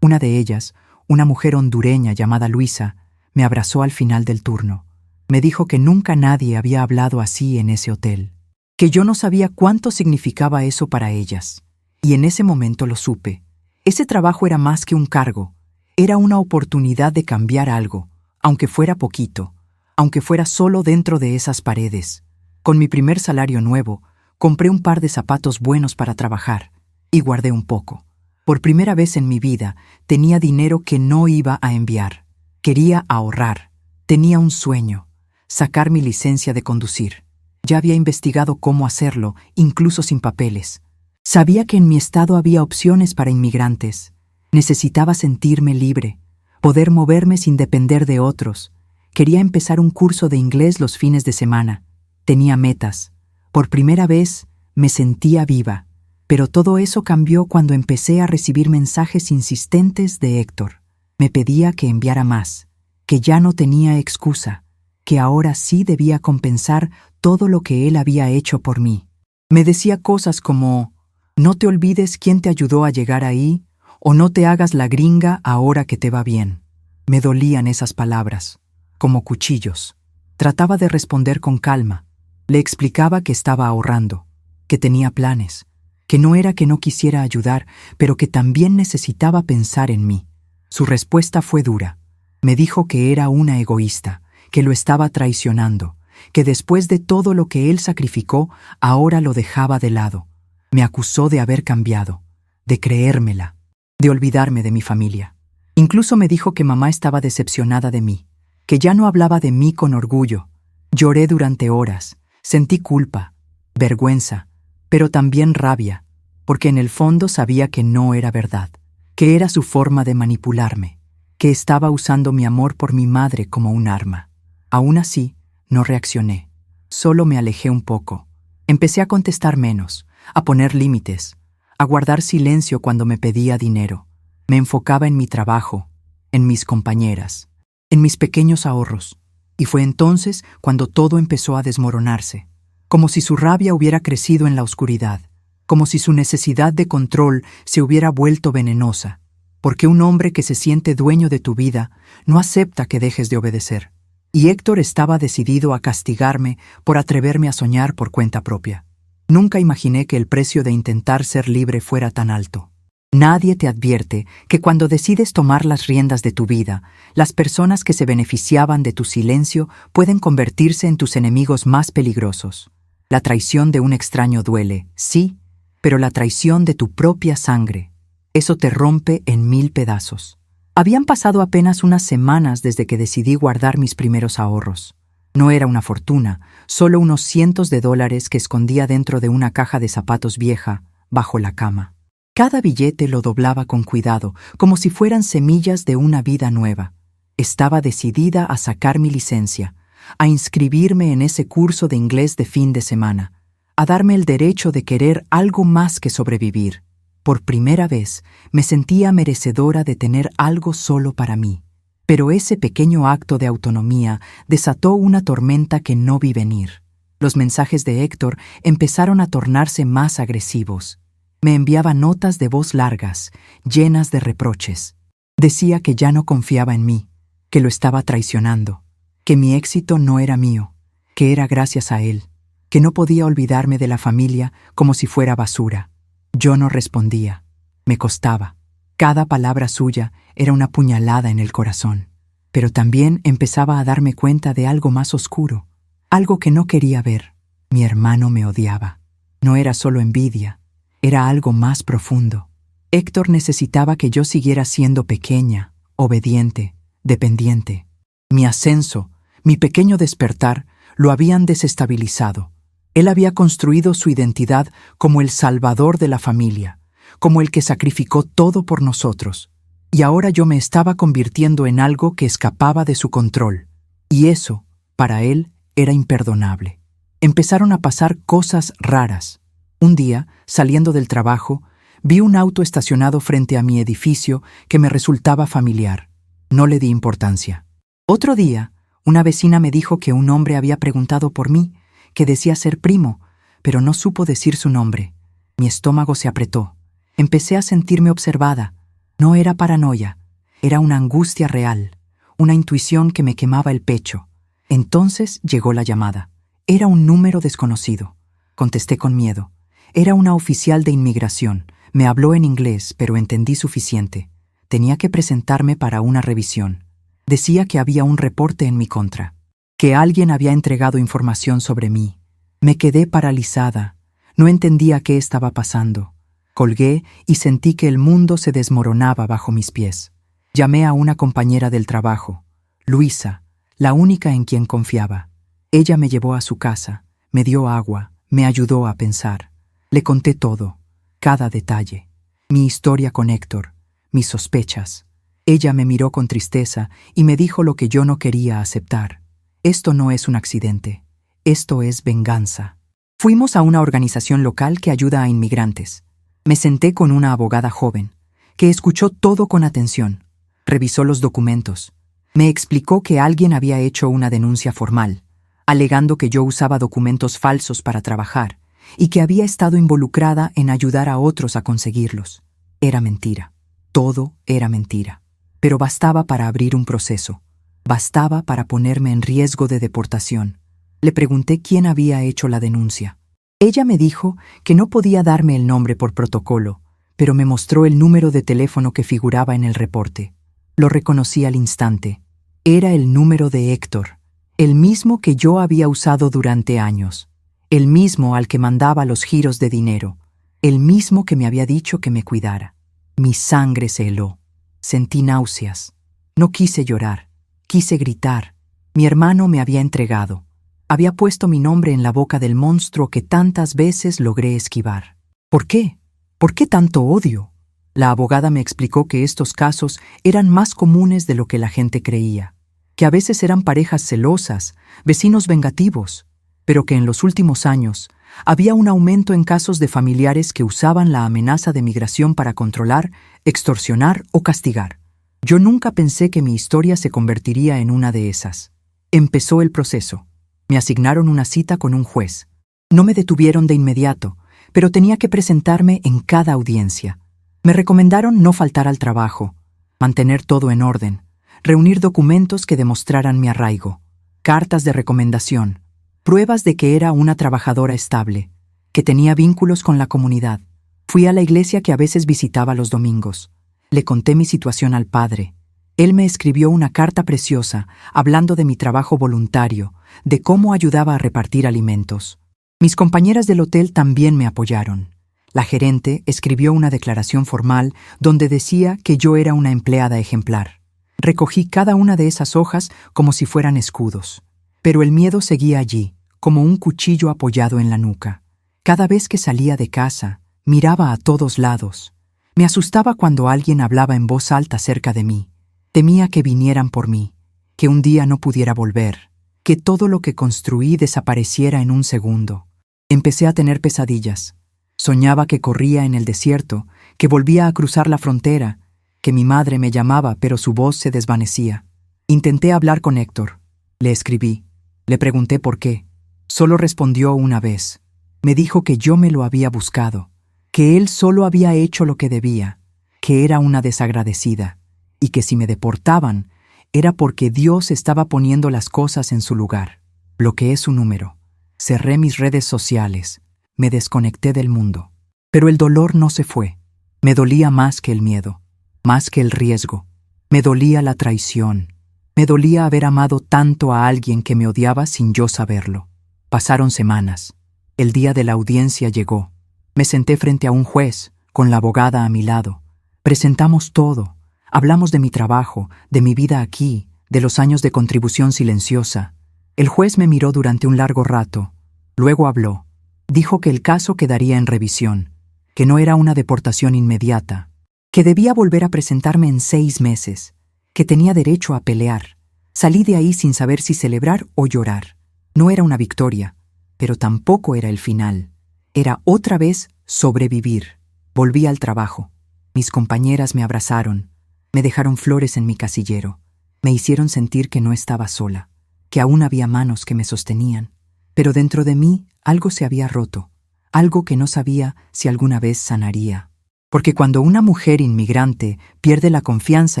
Una de ellas, una mujer hondureña llamada Luisa, me abrazó al final del turno. Me dijo que nunca nadie había hablado así en ese hotel, que yo no sabía cuánto significaba eso para ellas. Y en ese momento lo supe. Ese trabajo era más que un cargo, era una oportunidad de cambiar algo, aunque fuera poquito, aunque fuera solo dentro de esas paredes. Con mi primer salario nuevo, compré un par de zapatos buenos para trabajar y guardé un poco. Por primera vez en mi vida, tenía dinero que no iba a enviar. Quería ahorrar. Tenía un sueño: sacar mi licencia de conducir. Ya había investigado cómo hacerlo, incluso sin papeles. Sabía que en mi estado había opciones para inmigrantes. Necesitaba sentirme libre, poder moverme sin depender de otros. Quería empezar un curso de inglés los fines de semana. Tenía metas. Por primera vez, me sentía viva. Pero todo eso cambió cuando empecé a recibir mensajes insistentes de Héctor. Me pedía que enviara más, que ya no tenía excusa, que ahora sí debía compensar todo lo que él había hecho por mí. Me decía cosas como: no te olvides quién te ayudó a llegar ahí, o no te hagas la gringa ahora que te va bien. Me dolían esas palabras, como cuchillos. Trataba de responder con calma. Le explicaba que estaba ahorrando, que tenía planes, que no era que no quisiera ayudar, pero que también necesitaba pensar en mí. Su respuesta fue dura. Me dijo que era una egoísta, que lo estaba traicionando, que después de todo lo que él sacrificó, ahora lo dejaba de lado. Me acusó de haber cambiado, de creérmela, de olvidarme de mi familia. Incluso me dijo que mamá estaba decepcionada de mí, que ya no hablaba de mí con orgullo. Lloré durante horas, sentí culpa, vergüenza, pero también rabia, porque en el fondo sabía que no era verdad, que era su forma de manipularme, que estaba usando mi amor por mi madre como un arma. Aún así, no reaccioné, solo me alejé un poco. Empecé a contestar menos, a poner límites, a guardar silencio cuando me pedía dinero. Me enfocaba en mi trabajo, en mis compañeras, en mis pequeños ahorros. Y fue entonces cuando todo empezó a desmoronarse, como si su rabia hubiera crecido en la oscuridad, como si su necesidad de control se hubiera vuelto venenosa, porque un hombre que se siente dueño de tu vida no acepta que dejes de obedecer. Y Héctor estaba decidido a castigarme por atreverme a soñar por cuenta propia. Nunca imaginé que el precio de intentar ser libre fuera tan alto. Nadie te advierte que cuando decides tomar las riendas de tu vida, las personas que se beneficiaban de tu silencio pueden convertirse en tus enemigos más peligrosos. La traición de un extraño duele, sí, pero la traición de tu propia sangre, eso te rompe en 1000 pedazos. Habían pasado apenas unas semanas desde que decidí guardar mis primeros ahorros. No era una fortuna, solo unos cientos de dólares que escondía dentro de una caja de zapatos vieja, bajo la cama. Cada billete lo doblaba con cuidado, como si fueran semillas de una vida nueva. Estaba decidida a sacar mi licencia, a inscribirme en ese curso de inglés de fin de semana, a darme el derecho de querer algo más que sobrevivir. Por primera vez me sentía merecedora de tener algo solo para mí. Pero ese pequeño acto de autonomía desató una tormenta que no vi venir. Los mensajes de Héctor empezaron a tornarse más agresivos. Me enviaba notas de voz largas, llenas de reproches. Decía que ya no confiaba en mí, que lo estaba traicionando, que mi éxito no era mío, que era gracias a él, que no podía olvidarme de la familia como si fuera basura. Yo no respondía. Me costaba. Cada palabra suya era una puñalada en el corazón. Pero también empezaba a darme cuenta de algo más oscuro, algo que no quería ver. Mi hermano me odiaba. No era solo envidia. Era algo más profundo. Héctor necesitaba que yo siguiera siendo pequeña, obediente, dependiente. Mi ascenso, mi pequeño despertar, lo habían desestabilizado. Él había construido su identidad como el salvador de la familia, como el que sacrificó todo por nosotros. Y ahora yo me estaba convirtiendo en algo que escapaba de su control. Y eso, para él, era imperdonable. Empezaron a pasar cosas raras. Un día, saliendo del trabajo, vi un auto estacionado frente a mi edificio que me resultaba familiar. No le di importancia. Otro día, una vecina me dijo que un hombre había preguntado por mí, que decía ser primo, pero no supo decir su nombre. Mi estómago se apretó. Empecé a sentirme observada. No era paranoia, era una angustia real, una intuición que me quemaba el pecho. Entonces llegó la llamada. Era un número desconocido. Contesté con miedo. Era una oficial de inmigración. Me habló en inglés, pero entendí suficiente. Tenía que presentarme para una revisión. Decía que había un reporte en mi contra, que alguien había entregado información sobre mí. Me quedé paralizada. No entendía qué estaba pasando. Colgué y sentí que el mundo se desmoronaba bajo mis pies. Llamé a una compañera del trabajo, Luisa, la única en quien confiaba. Ella me llevó a su casa, me dio agua, me ayudó a pensar. Le conté todo, cada detalle. Mi historia con Héctor, mis sospechas. Ella me miró con tristeza y me dijo lo que yo no quería aceptar. Esto no es un accidente, esto es venganza. Fuimos a una organización local que ayuda a inmigrantes. Me senté con una abogada joven, que escuchó todo con atención. Revisó los documentos. Me explicó que alguien había hecho una denuncia formal, alegando que yo usaba documentos falsos para trabajar y que había estado involucrada en ayudar a otros a conseguirlos. Era mentira. Todo era mentira. Pero bastaba para abrir un proceso. Bastaba para ponerme en riesgo de deportación. Le pregunté quién había hecho la denuncia. Ella me dijo que no podía darme el nombre por protocolo, pero me mostró el número de teléfono que figuraba en el reporte. Lo reconocí al instante. Era el número de Héctor, el mismo que yo había usado durante años, el mismo al que mandaba los giros de dinero, el mismo que me había dicho que me cuidara. Mi sangre se heló. Sentí náuseas. No quise llorar, quise gritar. Mi hermano me había entregado. Había puesto mi nombre en la boca del monstruo que tantas veces logré esquivar. ¿Por qué? ¿Por qué tanto odio? La abogada me explicó que estos casos eran más comunes de lo que la gente creía, que a veces eran parejas celosas, vecinos vengativos, pero que en los últimos años había un aumento en casos de familiares que usaban la amenaza de migración para controlar, extorsionar o castigar. Yo nunca pensé que mi historia se convertiría en una de esas. Empezó el proceso. Me asignaron una cita con un juez. No me detuvieron de inmediato, pero tenía que presentarme en cada audiencia. Me recomendaron no faltar al trabajo, mantener todo en orden, reunir documentos que demostraran mi arraigo, cartas de recomendación, pruebas de que era una trabajadora estable, que tenía vínculos con la comunidad. Fui a la iglesia que a veces visitaba los domingos. Le conté mi situación al padre. Él me escribió una carta preciosa hablando de mi trabajo voluntario, de cómo ayudaba a repartir alimentos. Mis compañeras del hotel también me apoyaron. La gerente escribió una declaración formal donde decía que yo era una empleada ejemplar. Recogí cada una de esas hojas como si fueran escudos. Pero el miedo seguía allí, como un cuchillo apoyado en la nuca. Cada vez que salía de casa, miraba a todos lados. Me asustaba cuando alguien hablaba en voz alta cerca de mí. Temía que vinieran por mí, que un día no pudiera volver, que todo lo que construí desapareciera en un segundo. Empecé a tener pesadillas. Soñaba que corría en el desierto, que volvía a cruzar la frontera, que mi madre me llamaba pero su voz se desvanecía. Intenté hablar con Héctor. Le escribí. Le pregunté por qué. Solo respondió una vez. Me dijo que yo me lo había buscado, que él solo había hecho lo que debía, que era una desagradecida, y que si me deportaban era porque Dios estaba poniendo las cosas en su lugar. Bloqueé su número. Cerré mis redes sociales. Me desconecté del mundo. Pero el dolor no se fue. Me dolía más que el miedo, más que el riesgo. Me dolía la traición. Me dolía haber amado tanto a alguien que me odiaba sin yo saberlo. Pasaron semanas. El día de la audiencia llegó. Me senté frente a un juez, con la abogada a mi lado. Presentamos todo. Hablamos de mi trabajo, de mi vida aquí, de los años de contribución silenciosa. El juez me miró durante un largo rato. Luego habló. Dijo que el caso quedaría en revisión, que no era una deportación inmediata, que debía volver a presentarme en 6 meses, que tenía derecho a pelear. Salí de ahí sin saber si celebrar o llorar. No era una victoria, pero tampoco era el final. Era otra vez sobrevivir. Volví al trabajo. Mis compañeras me abrazaron. Me dejaron flores en mi casillero. Me hicieron sentir que no estaba sola, que aún había manos que me sostenían. Pero dentro de mí algo se había roto, algo que no sabía si alguna vez sanaría. Porque cuando una mujer inmigrante pierde la confianza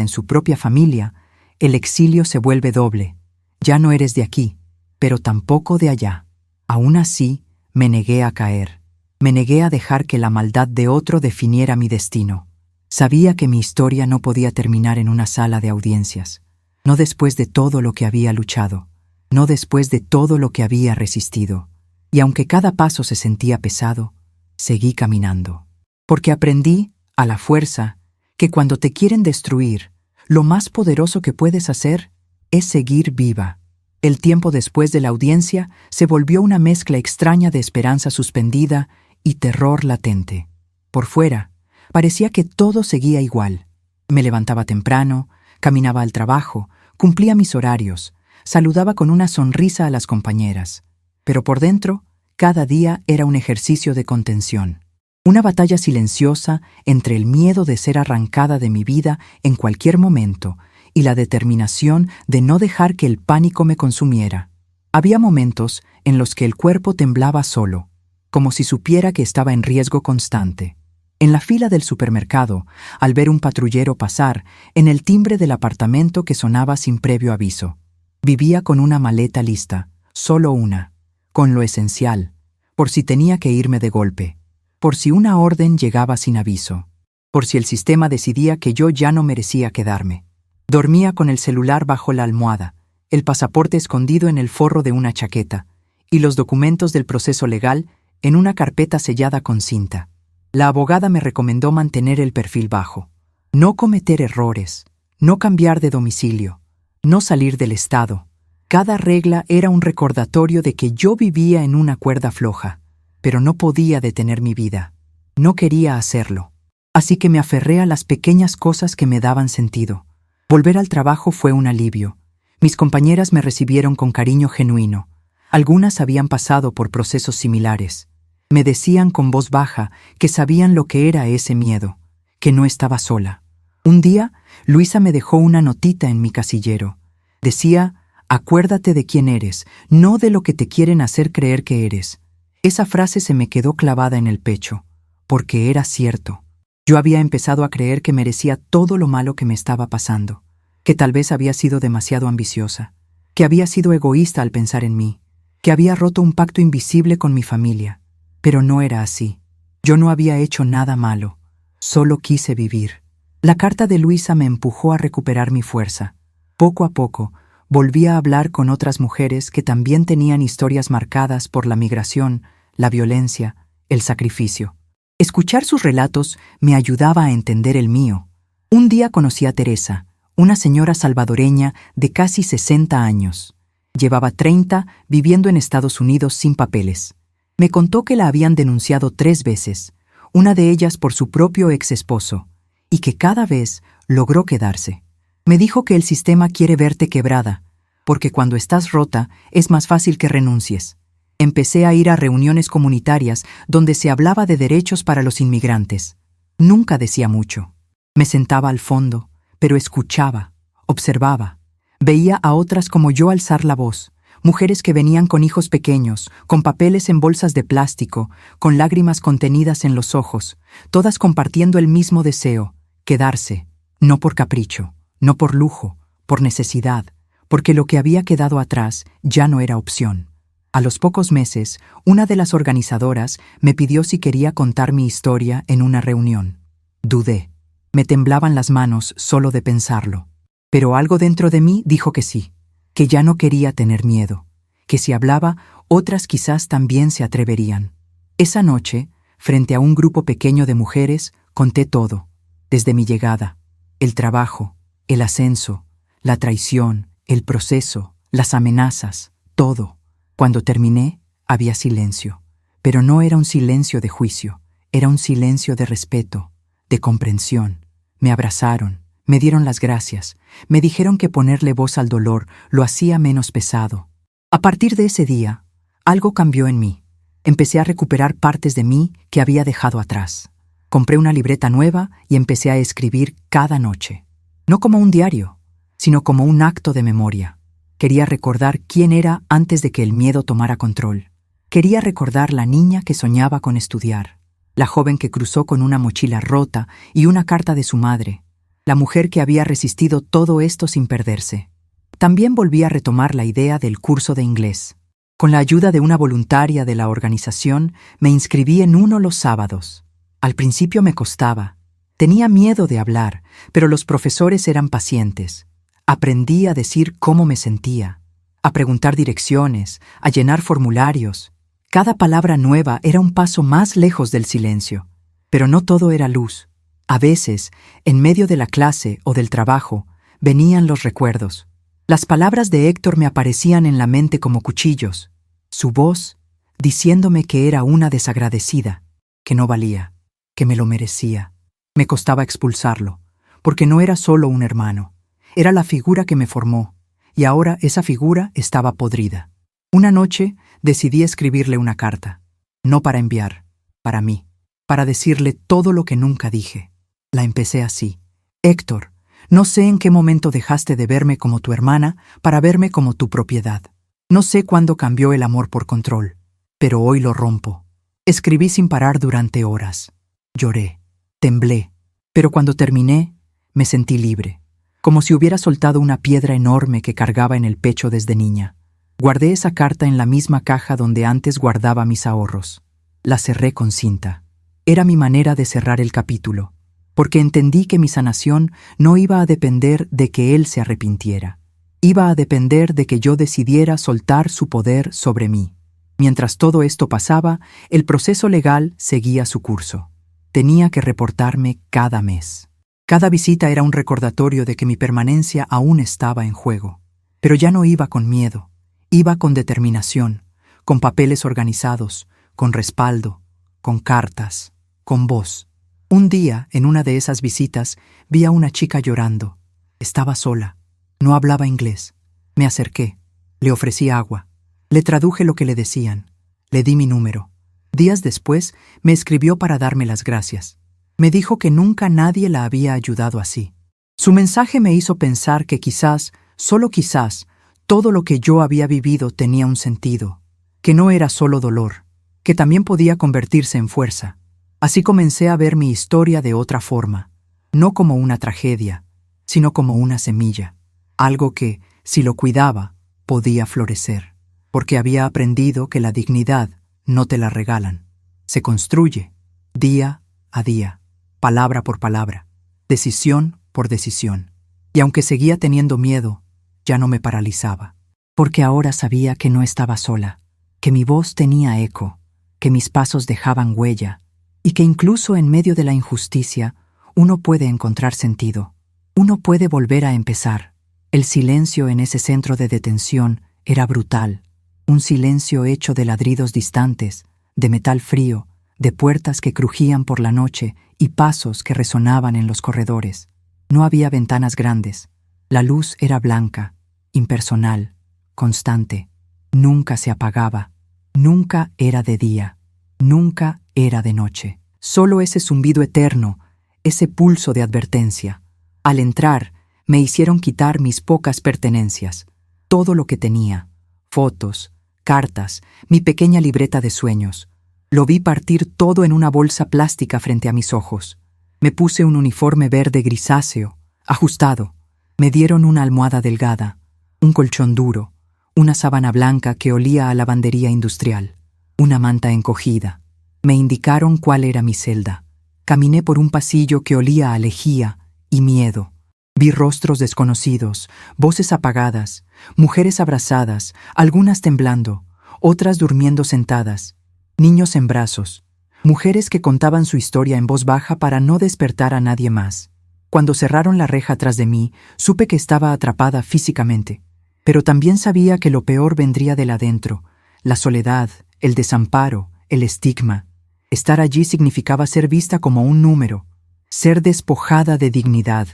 en su propia familia, el exilio se vuelve doble. Ya no eres de aquí, pero tampoco de allá. Aún así, me negué a caer. Me negué a dejar que la maldad de otro definiera mi destino. Sabía que mi historia no podía terminar en una sala de audiencias. No después de todo lo que había luchado. No después de todo lo que había resistido. Y aunque cada paso se sentía pesado, seguí caminando. Porque aprendí, a la fuerza, que cuando te quieren destruir, lo más poderoso que puedes hacer es seguir viva. El tiempo después de la audiencia se volvió una mezcla extraña de esperanza suspendida y terror latente. Por fuera, parecía que todo seguía igual. Me levantaba temprano, caminaba al trabajo, cumplía mis horarios, saludaba con una sonrisa a las compañeras. Pero por dentro, cada día era un ejercicio de contención. Una batalla silenciosa entre el miedo de ser arrancada de mi vida en cualquier momento y la determinación de no dejar que el pánico me consumiera. Había momentos en los que el cuerpo temblaba solo, como si supiera que estaba en riesgo constante. En la fila del supermercado, al ver un patrullero pasar, en el timbre del apartamento que sonaba sin previo aviso. Vivía con una maleta lista, solo una, con lo esencial, por si tenía que irme de golpe, por si una orden llegaba sin aviso, por si el sistema decidía que yo ya no merecía quedarme. Dormía con el celular bajo la almohada, el pasaporte escondido en el forro de una chaqueta y los documentos del proceso legal en una carpeta sellada con cinta. La abogada me recomendó mantener el perfil bajo, no cometer errores, no cambiar de domicilio, no salir del estado. Cada regla era un recordatorio de que yo vivía en una cuerda floja, pero no podía detener mi vida. No quería hacerlo. Así que me aferré a las pequeñas cosas que me daban sentido. Volver al trabajo fue un alivio. Mis compañeras me recibieron con cariño genuino. Algunas habían pasado por procesos similares. Me decían con voz baja que sabían lo que era ese miedo, que no estaba sola. Un día, Luisa me dejó una notita en mi casillero. Decía: acuérdate de quién eres, no de lo que te quieren hacer creer que eres. Esa frase se me quedó clavada en el pecho, porque era cierto. Yo había empezado a creer que merecía todo lo malo que me estaba pasando, que tal vez había sido demasiado ambiciosa, que había sido egoísta al pensar en mí, que había roto un pacto invisible con mi familia. Pero no era así. Yo no había hecho nada malo, solo quise vivir. La carta de Luisa me empujó a recuperar mi fuerza. Poco a poco, volví a hablar con otras mujeres que también tenían historias marcadas por la migración, la violencia, el sacrificio. Escuchar sus relatos me ayudaba a entender el mío. Un día conocí a Teresa, una señora salvadoreña de casi 60 años. Llevaba 30 viviendo en Estados Unidos sin papeles. Me contó que la habían denunciado 3 veces, una de ellas por su propio exesposo, y que cada vez logró quedarse. Me dijo que el sistema quiere verte quebrada, porque cuando estás rota es más fácil que renuncies. Empecé a ir a reuniones comunitarias donde se hablaba de derechos para los inmigrantes. Nunca decía mucho. Me sentaba al fondo, pero escuchaba, observaba. Veía a otras como yo alzar la voz, mujeres que venían con hijos pequeños, con papeles en bolsas de plástico, con lágrimas contenidas en los ojos, todas compartiendo el mismo deseo: quedarse, no por capricho, no por lujo, por necesidad, porque lo que había quedado atrás ya no era opción. A los pocos meses, una de las organizadoras me pidió si quería contar mi historia en una reunión. Dudé. Me temblaban las manos solo de pensarlo. Pero algo dentro de mí dijo que sí, que ya no quería tener miedo, que si hablaba, otras quizás también se atreverían. Esa noche, frente a un grupo pequeño de mujeres, conté todo, desde mi llegada, el trabajo, el ascenso, la traición, el proceso, las amenazas, todo. Cuando terminé, había silencio, pero no era un silencio de juicio, era un silencio de respeto, de comprensión. Me abrazaron, me dieron las gracias, me dijeron que ponerle voz al dolor lo hacía menos pesado. A partir de ese día, algo cambió en mí. Empecé a recuperar partes de mí que había dejado atrás. Compré una libreta nueva y empecé a escribir cada noche. No como un diario, sino como un acto de memoria. Quería recordar quién era antes de que el miedo tomara control. Quería recordar la niña que soñaba con estudiar, La joven que cruzó con una mochila rota y una carta de su madre. La mujer que había resistido todo esto sin perderse. También volví a retomar la idea del curso de inglés. Con la ayuda de una voluntaria de la organización, me inscribí en uno los sábados. Al principio me costaba. Tenía miedo de hablar, pero los profesores eran pacientes. Aprendí a decir cómo me sentía, a preguntar direcciones, a llenar formularios. Cada palabra nueva era un paso más lejos del silencio. Pero no todo era luz. A veces, en medio de la clase o del trabajo, venían los recuerdos. Las palabras de Héctor me aparecían en la mente como cuchillos. Su voz, diciéndome que era una desagradecida, que no valía, que me lo merecía. Me costaba expulsarlo, porque no era solo un hermano. Era la figura que me formó, y ahora esa figura estaba podrida. Una noche decidí escribirle una carta, no para enviar, para mí, para decirle todo lo que nunca dije. La empecé así: Héctor, no sé en qué momento dejaste de verme como tu hermana para verme como tu propiedad. No sé cuándo cambió el amor por control, pero hoy lo rompo. Escribí sin parar durante horas. Lloré, temblé, pero cuando terminé, me sentí libre, como si hubiera soltado una piedra enorme que cargaba en el pecho desde niña. Guardé esa carta en la misma caja donde antes guardaba mis ahorros. La cerré con cinta. Era mi manera de cerrar el capítulo, porque entendí que mi sanación no iba a depender de que él se arrepintiera. Iba a depender de que yo decidiera soltar su poder sobre mí. Mientras todo esto pasaba, el proceso legal seguía su curso. Tenía que reportarme cada mes. Cada visita era un recordatorio de que mi permanencia aún estaba en juego. Pero ya no iba con miedo. Iba con determinación, con papeles organizados, con respaldo, con cartas, con voz. Un día, en una de esas visitas, vi a una chica llorando. Estaba sola. No hablaba inglés. Me acerqué. Le ofrecí agua. Le traduje lo que le decían. Le di mi número. Días después, me escribió para darme las gracias. Me dijo que nunca nadie la había ayudado así. Su mensaje me hizo pensar que quizás, solo quizás, todo lo que yo había vivido tenía un sentido, que no era solo dolor, que también podía convertirse en fuerza. Así comencé a ver mi historia de otra forma, no como una tragedia, sino como una semilla, algo que, si lo cuidaba, podía florecer, porque había aprendido que la dignidad no te la regalan, se construye, día a día, palabra por palabra, decisión por decisión. Y aunque seguía teniendo miedo, ya no me paralizaba, porque ahora sabía que no estaba sola, que mi voz tenía eco, que mis pasos dejaban huella, y que incluso en medio de la injusticia uno puede encontrar sentido, uno puede volver a empezar. El silencio en ese centro de detención era brutal, un silencio hecho de ladridos distantes, de metal frío, de puertas que crujían por la noche y pasos que resonaban en los corredores. No había ventanas grandes, la luz era blanca, impersonal, constante, nunca se apagaba, nunca era de día, nunca era de noche. Solo ese zumbido eterno, ese pulso de advertencia. Al entrar, me hicieron quitar mis pocas pertenencias, todo lo que tenía, fotos, cartas, mi pequeña libreta de sueños. Lo vi partir todo en una bolsa plástica frente a mis ojos. Me puse un uniforme verde grisáceo, ajustado. Me dieron una almohada delgada, un colchón duro, una sábana blanca que olía a lavandería industrial, una manta encogida. Me indicaron cuál era mi celda. Caminé por un pasillo que olía a lejía y miedo. Vi rostros desconocidos, voces apagadas, mujeres abrazadas, algunas temblando, otras durmiendo sentadas, niños en brazos, mujeres que contaban su historia en voz baja para no despertar a nadie más. Cuando cerraron la reja tras de mí, supe que estaba atrapada físicamente, pero también sabía que lo peor vendría del adentro, la soledad, el desamparo, el estigma. Estar allí significaba ser vista como un número, ser despojada de dignidad,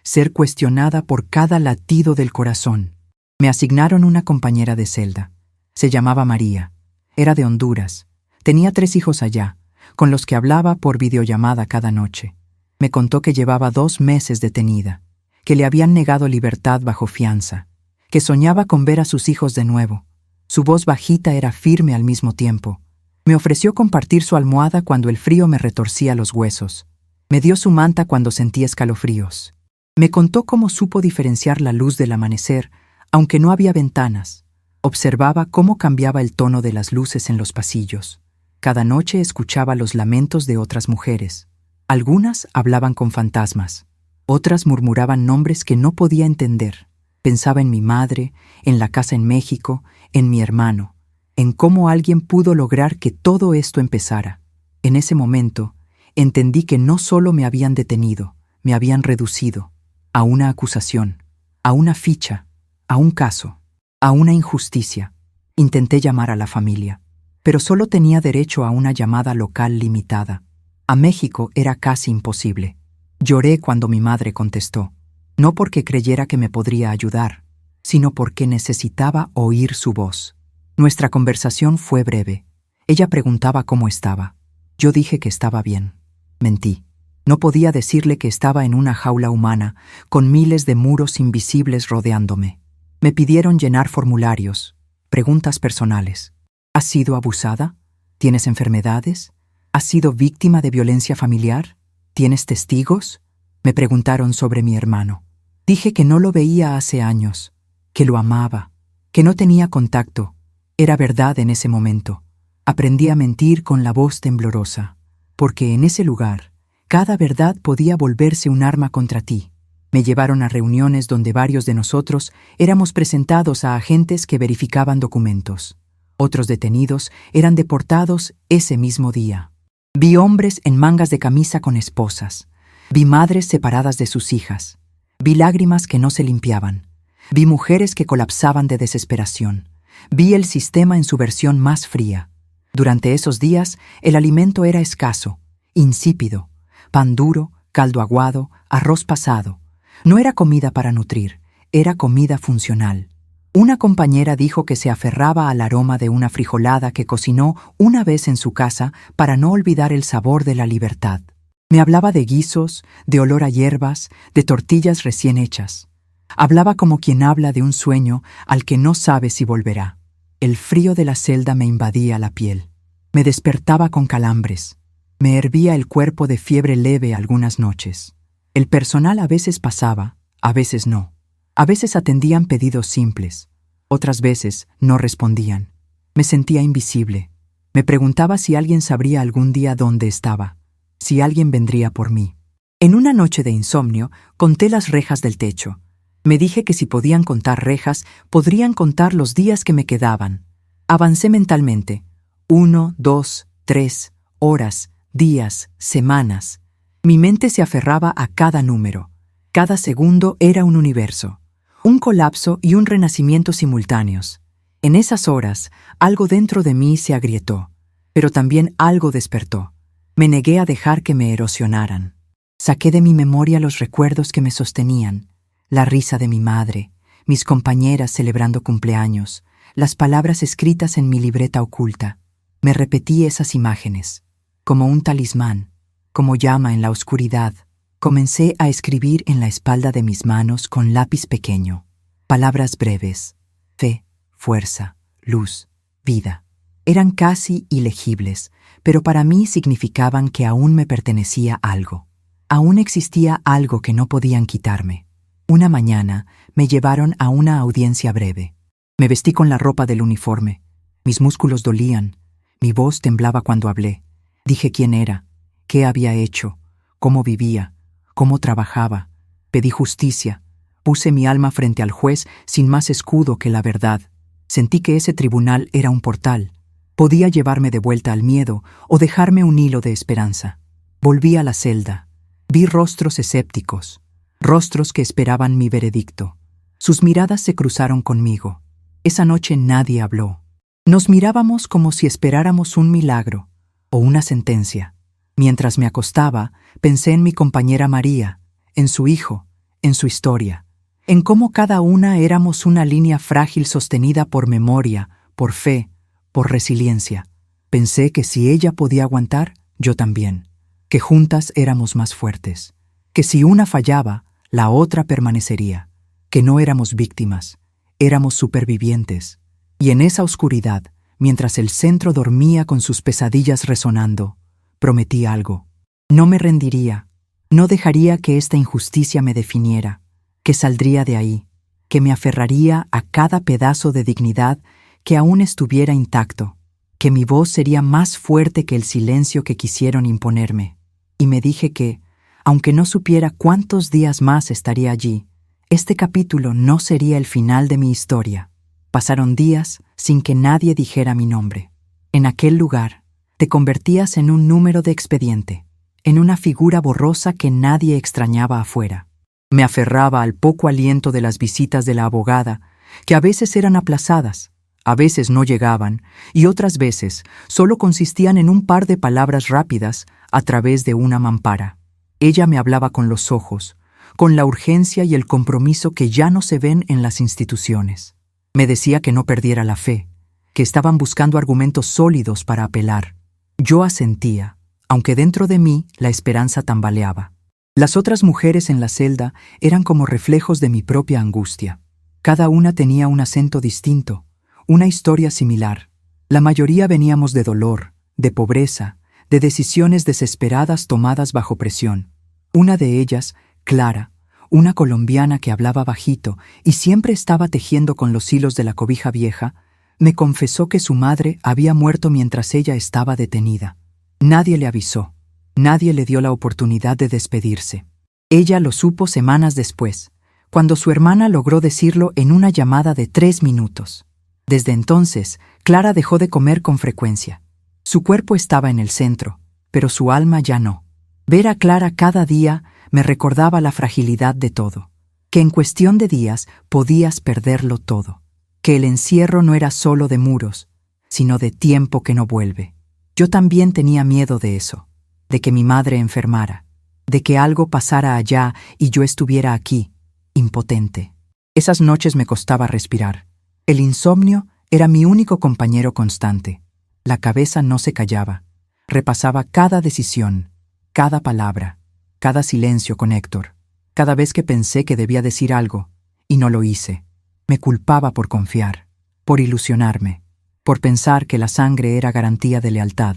ser cuestionada por cada latido del corazón. Me asignaron una compañera de celda. Se llamaba María. Era de Honduras. Tenía 3 hijos allá, con los que hablaba por videollamada cada noche. Me contó que llevaba 2 meses detenida, que le habían negado libertad bajo fianza, que soñaba con ver a sus hijos de nuevo. Su voz bajita era firme al mismo tiempo. Me ofreció compartir su almohada cuando el frío me retorcía los huesos. Me dio su manta cuando sentía escalofríos. Me contó cómo supo diferenciar la luz del amanecer, aunque no había ventanas. Observaba cómo cambiaba el tono de las luces en los pasillos. Cada noche escuchaba los lamentos de otras mujeres. Algunas hablaban con fantasmas. Otras murmuraban nombres que no podía entender. Pensaba en mi madre, en la casa en México, en mi hermano, en cómo alguien pudo lograr que todo esto empezara. En ese momento, entendí que no solo me habían detenido, me habían reducido a una acusación, a una ficha, a un caso, a una injusticia. Intenté llamar a la familia, pero solo tenía derecho a una llamada local limitada. A México era casi imposible. Lloré cuando mi madre contestó, no porque creyera que me podría ayudar, sino porque necesitaba oír su voz. Nuestra conversación fue breve. Ella preguntaba cómo estaba. Yo dije que estaba bien. Mentí. No podía decirle que estaba en una jaula humana, con miles de muros invisibles rodeándome. Me pidieron llenar formularios, preguntas personales. ¿Has sido abusada? ¿Tienes enfermedades? ¿Has sido víctima de violencia familiar? ¿Tienes testigos? Me preguntaron sobre mi hermano. Dije que no lo veía hace años, que lo amaba, que no tenía contacto. Era verdad en ese momento. Aprendí a mentir con la voz temblorosa, porque en ese lugar, cada verdad podía volverse un arma contra ti. Me llevaron a reuniones donde varios de nosotros éramos presentados a agentes que verificaban documentos. Otros detenidos eran deportados ese mismo día. Vi hombres en mangas de camisa con esposas. Vi madres separadas de sus hijas. Vi lágrimas que no se limpiaban. Vi mujeres que colapsaban de desesperación. Vi el sistema en su versión más fría. Durante esos días, el alimento era escaso, insípido. Pan duro, caldo aguado, arroz pasado. No era comida para nutrir, era comida funcional. Una compañera dijo que se aferraba al aroma de una frijolada que cocinó una vez en su casa para no olvidar el sabor de la libertad. Me hablaba de guisos, de olor a hierbas, de tortillas recién hechas. Hablaba como quien habla de un sueño al que no sabe si volverá. El frío de la celda me invadía la piel. Me despertaba con calambres. Me hervía el cuerpo de fiebre leve algunas noches. El personal a veces pasaba, a veces no. A veces atendían pedidos simples. Otras veces no respondían. Me sentía invisible. Me preguntaba si alguien sabría algún día dónde estaba, si alguien vendría por mí. En una noche de insomnio, conté las rejas del techo. Me dije que si podían contar rejas, podrían contar los días que me quedaban. Avancé mentalmente. 1, 2, 3, horas, días, semanas. Mi mente se aferraba a cada número. Cada segundo era un universo. Un colapso y un renacimiento simultáneos. En esas horas, algo dentro de mí se agrietó, pero también algo despertó. Me negué a dejar que me erosionaran. Saqué de mi memoria los recuerdos que me sostenían, la risa de mi madre, mis compañeras celebrando cumpleaños, las palabras escritas en mi libreta oculta. Me repetí esas imágenes, como un talismán, como llama en la oscuridad. Comencé a escribir en la espalda de mis manos con lápiz pequeño. Palabras breves. Fe, fuerza, luz, vida. Eran casi ilegibles, pero para mí significaban que aún me pertenecía algo. Aún existía algo que no podían quitarme. Una mañana me llevaron a una audiencia breve. Me vestí con la ropa del uniforme. Mis músculos dolían. Mi voz temblaba cuando hablé. Dije quién era, qué había hecho, cómo vivía, cómo trabajaba. Pedí justicia. Puse mi alma frente al juez sin más escudo que la verdad. Sentí que ese tribunal era un portal. Podía llevarme de vuelta al miedo o dejarme un hilo de esperanza. Volví a la celda. Vi rostros escépticos, rostros que esperaban mi veredicto. Sus miradas se cruzaron conmigo. Esa noche nadie habló. Nos mirábamos como si esperáramos un milagro o una sentencia. Mientras me acostaba, pensé en mi compañera María, en su hijo, en su historia, en cómo cada una éramos una línea frágil sostenida por memoria, por fe, por resiliencia. Pensé que si ella podía aguantar, yo también, que juntas éramos más fuertes, que si una fallaba, la otra permanecería, que no éramos víctimas, éramos supervivientes. Y en esa oscuridad mientras el centro dormía con sus pesadillas resonando, prometí algo. No me rendiría, no dejaría que esta injusticia me definiera, que saldría de ahí, que me aferraría a cada pedazo de dignidad que aún estuviera intacto, que mi voz sería más fuerte que el silencio que quisieron imponerme. Y me dije que, aunque no supiera cuántos días más estaría allí, este capítulo no sería el final de mi historia. Pasaron días sin que nadie dijera mi nombre. En aquel lugar, te convertías en un número de expediente, en una figura borrosa que nadie extrañaba afuera. Me aferraba al poco aliento de las visitas de la abogada, que a veces eran aplazadas, a veces no llegaban, y otras veces solo consistían en un par de palabras rápidas a través de una mampara. Ella me hablaba con los ojos, con la urgencia y el compromiso que ya no se ven en las instituciones. Me decía que no perdiera la fe, que estaban buscando argumentos sólidos para apelar. Yo asentía, aunque dentro de mí la esperanza tambaleaba. Las otras mujeres en la celda eran como reflejos de mi propia angustia. Cada una tenía un acento distinto, una historia similar. La mayoría veníamos de dolor, de pobreza, de decisiones desesperadas tomadas bajo presión. Una de ellas, Clara, una colombiana que hablaba bajito y siempre estaba tejiendo con los hilos de la cobija vieja, me confesó que su madre había muerto mientras ella estaba detenida. Nadie le avisó, nadie le dio la oportunidad de despedirse. Ella lo supo semanas después, cuando su hermana logró decirlo en una llamada de 3 minutos. Desde entonces, Clara dejó de comer con frecuencia. Su cuerpo estaba en el centro, pero su alma ya no. Ver a Clara cada día me recordaba la fragilidad de todo, que en cuestión de días podías perderlo todo, que el encierro no era solo de muros, sino de tiempo que no vuelve. Yo también tenía miedo de eso, de que mi madre enfermara, de que algo pasara allá y yo estuviera aquí, impotente. Esas noches me costaba respirar. El insomnio era mi único compañero constante. La cabeza no se callaba. Repasaba cada decisión, cada palabra, cada silencio con Héctor. Cada vez que pensé que debía decir algo, y no lo hice, me culpaba por confiar, por ilusionarme, por pensar que la sangre era garantía de lealtad.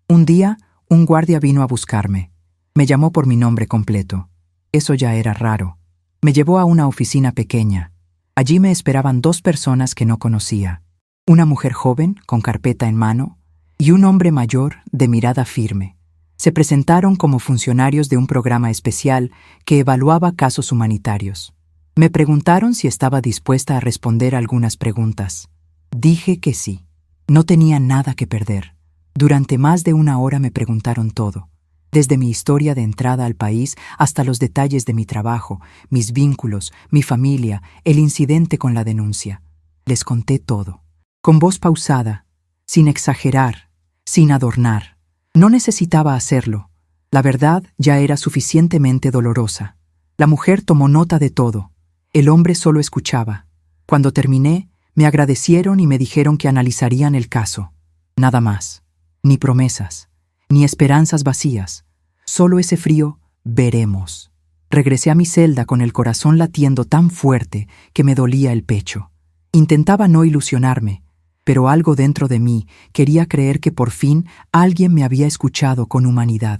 Un día, un guardia vino a buscarme. Me llamó por mi nombre completo. Eso ya era raro. Me llevó a una oficina pequeña. Allí me esperaban 2 personas que no conocía. Una mujer joven, con carpeta en mano, y un hombre mayor, de mirada firme. Se presentaron como funcionarios de un programa especial que evaluaba casos humanitarios. Me preguntaron si estaba dispuesta a responder algunas preguntas. Dije que sí. No tenía nada que perder. Durante más de 1 hora me preguntaron todo, desde mi historia de entrada al país hasta los detalles de mi trabajo, mis vínculos, mi familia, el incidente con la denuncia. Les conté todo, con voz pausada, sin exagerar, sin adornar. No necesitaba hacerlo. La verdad ya era suficientemente dolorosa. La mujer tomó nota de todo. El hombre solo escuchaba. Cuando terminé, me agradecieron y me dijeron que analizarían el caso. Nada más. Ni promesas, ni esperanzas vacías. Solo ese frío veremos. Regresé a mi celda con el corazón latiendo tan fuerte que me dolía el pecho. Intentaba no ilusionarme, pero algo dentro de mí quería creer que por fin alguien me había escuchado con humanidad.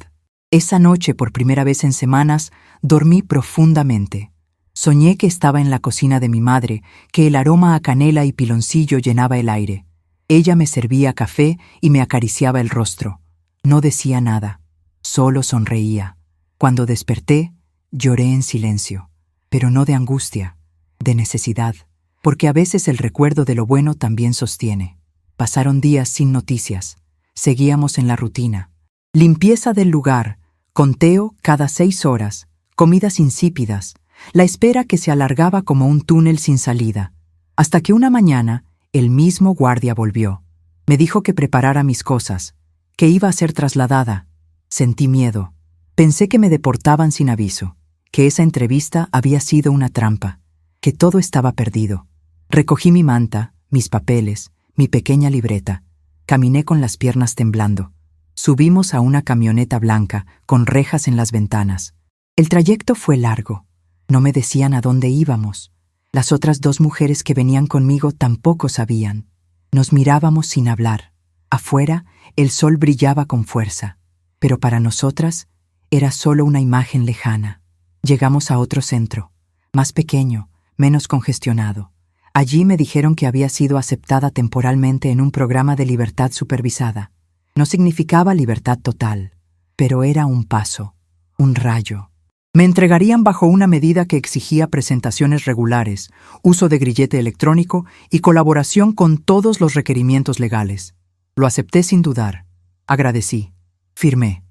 Esa noche, por primera vez en semanas, dormí profundamente. Soñé que estaba en la cocina de mi madre, que el aroma a canela y piloncillo llenaba el aire. Ella me servía café y me acariciaba el rostro. No decía nada, solo sonreía. Cuando desperté, lloré en silencio, pero no de angustia, de necesidad, porque a veces el recuerdo de lo bueno también sostiene. Pasaron días sin noticias. Seguíamos en la rutina. Limpieza del lugar, conteo cada 6 horas, comidas insípidas, la espera que se alargaba como un túnel sin salida, hasta que una mañana el mismo guardia volvió. Me dijo que preparara mis cosas, que iba a ser trasladada. Sentí miedo. Pensé que me deportaban sin aviso, que esa entrevista había sido una trampa, que todo estaba perdido. Recogí mi manta, mis papeles, mi pequeña libreta. Caminé con las piernas temblando. Subimos a una camioneta blanca con rejas en las ventanas. El trayecto fue largo. No me decían a dónde íbamos. Las otras 2 mujeres que venían conmigo tampoco sabían. Nos mirábamos sin hablar. Afuera, el sol brillaba con fuerza, pero para nosotras era solo una imagen lejana. Llegamos a otro centro, más pequeño, menos congestionado. Allí me dijeron que había sido aceptada temporalmente en un programa de libertad supervisada. No significaba libertad total, pero era un paso, un rayo. Me entregarían bajo una medida que exigía presentaciones regulares, uso de grillete electrónico y colaboración con todos los requerimientos legales. Lo acepté sin dudar. Agradecí. Firmé.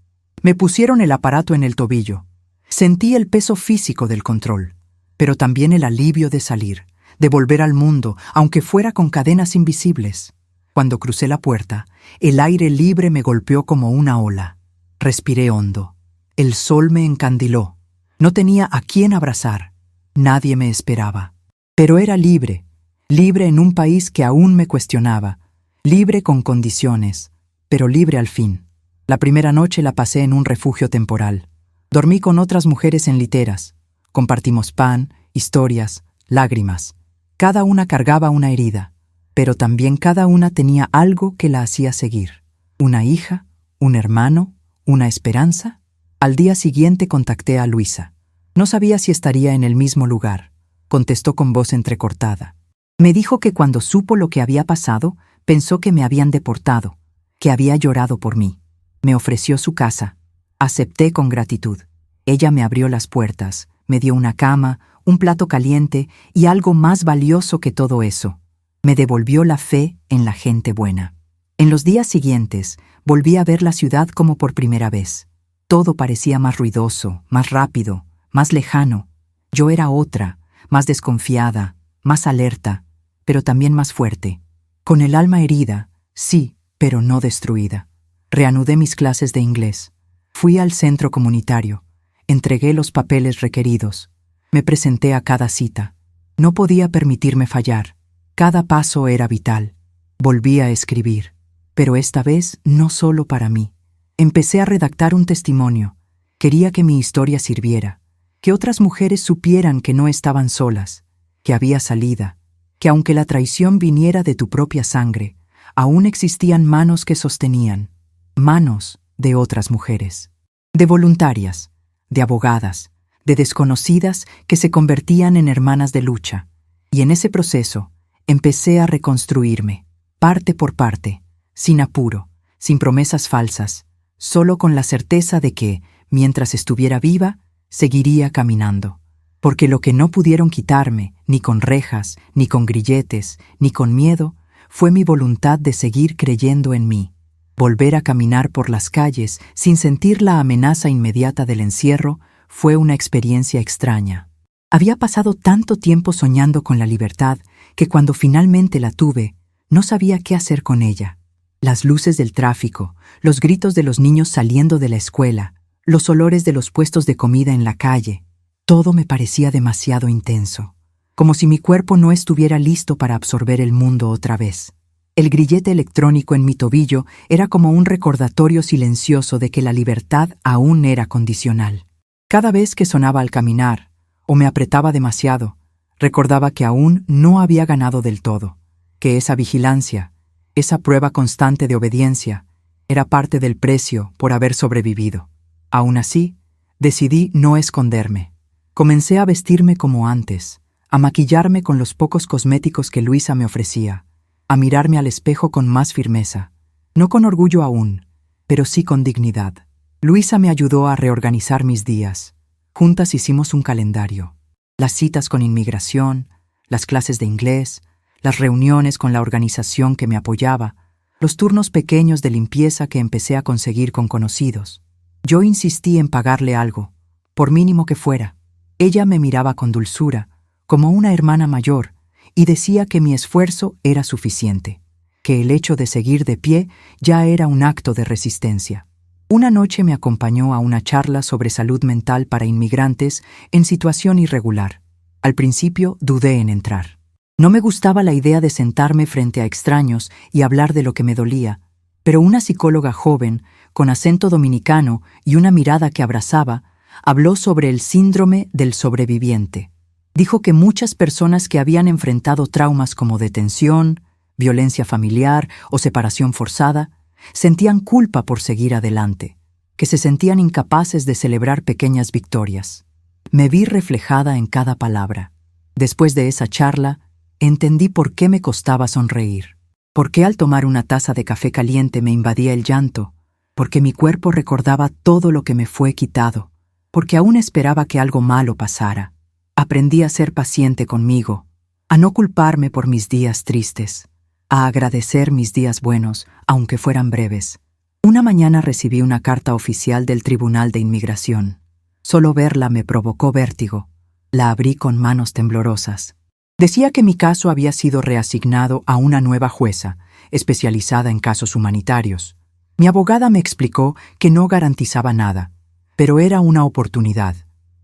Me pusieron el aparato en el tobillo. Sentí el peso físico del control, pero también el alivio de salir, de volver al mundo, aunque fuera con cadenas invisibles. Cuando crucé la puerta, el aire libre me golpeó como una ola. Respiré hondo. El sol me encandiló. No tenía a quién abrazar. Nadie me esperaba. Pero era libre, libre en un país que aún me cuestionaba, libre con condiciones, pero libre al fin. La primera noche la pasé en un refugio temporal. Dormí con otras mujeres en literas. Compartimos pan, historias, lágrimas. Cada una cargaba una herida, pero también cada una tenía algo que la hacía seguir. Una hija, un hermano, una esperanza. Al día siguiente contacté a Luisa. No sabía si estaría en el mismo lugar. Contestó con voz entrecortada. Me dijo que cuando supo lo que había pasado, pensó que me habían deportado, que había llorado por mí. Me ofreció su casa. Acepté con gratitud. Ella me abrió las puertas, me dio una cama, un plato caliente y algo más valioso que todo eso. Me devolvió la fe en la gente buena. En los días siguientes, volví a ver la ciudad como por primera vez. Todo parecía más ruidoso, más rápido, más lejano. Yo era otra, más desconfiada, más alerta, pero también más fuerte. Con el alma herida, sí, pero no destruida. Reanudé mis clases de inglés. Fui al centro comunitario. Entregué los papeles requeridos. Me presenté a cada cita. No podía permitirme fallar. Cada paso era vital. Volví a escribir. Pero esta vez no solo para mí. Empecé a redactar un testimonio. Quería que mi historia sirviera, que otras mujeres supieran que no estaban solas, que había salida, que aunque la traición viniera de tu propia sangre, aún existían manos que sostenían, manos de otras mujeres, de voluntarias, de abogadas, de desconocidas que se convertían en hermanas de lucha. Y en ese proceso empecé a reconstruirme, parte por parte, sin apuro, sin promesas falsas, solo con la certeza de que, mientras estuviera viva, seguiría caminando. Porque lo que no pudieron quitarme, ni con rejas, ni con grilletes, ni con miedo, fue mi voluntad de seguir creyendo en mí. Volver a caminar por las calles sin sentir la amenaza inmediata del encierro fue una experiencia extraña. Había pasado tanto tiempo soñando con la libertad que cuando finalmente la tuve, no sabía qué hacer con ella. Las luces del tráfico, los gritos de los niños saliendo de la escuela, los olores de los puestos de comida en la calle, todo me parecía demasiado intenso, como si mi cuerpo no estuviera listo para absorber el mundo otra vez. El grillete electrónico en mi tobillo era como un recordatorio silencioso de que la libertad aún era condicional. Cada vez que sonaba al caminar, o me apretaba demasiado, recordaba que aún no había ganado del todo, que esa vigilancia, esa prueba constante de obediencia, era parte del precio por haber sobrevivido. Aún así, decidí no esconderme. Comencé a vestirme como antes, a maquillarme con los pocos cosméticos que Luisa me ofrecía, a mirarme al espejo con más firmeza, no con orgullo aún, pero sí con dignidad. Luisa me ayudó a reorganizar mis días. Juntas hicimos un calendario. Las citas con inmigración, las clases de inglés, las reuniones con la organización que me apoyaba, los turnos pequeños de limpieza que empecé a conseguir con conocidos. Yo insistí en pagarle algo, por mínimo que fuera. Ella me miraba con dulzura, como una hermana mayor, y decía que mi esfuerzo era suficiente, que el hecho de seguir de pie ya era un acto de resistencia. Una noche me acompañó a una charla sobre salud mental para inmigrantes en situación irregular. Al principio dudé en entrar. No me gustaba la idea de sentarme frente a extraños y hablar de lo que me dolía, pero una psicóloga joven, con acento dominicano y una mirada que abrazaba, habló sobre el síndrome del sobreviviente. Dijo que muchas personas que habían enfrentado traumas como detención, violencia familiar o separación forzada, sentían culpa por seguir adelante, que se sentían incapaces de celebrar pequeñas victorias. Me vi reflejada en cada palabra. Después de esa charla, entendí por qué me costaba sonreír, por qué al tomar una taza de café caliente me invadía el llanto, porque mi cuerpo recordaba todo lo que me fue quitado, porque aún esperaba que algo malo pasara. Aprendí a ser paciente conmigo, a no culparme por mis días tristes, a agradecer mis días buenos, aunque fueran breves. Una mañana recibí una carta oficial del Tribunal de Inmigración. Solo verla me provocó vértigo. La abrí con manos temblorosas. Decía que mi caso había sido reasignado a una nueva jueza, especializada en casos humanitarios. Mi abogada me explicó que no garantizaba nada, pero era una oportunidad,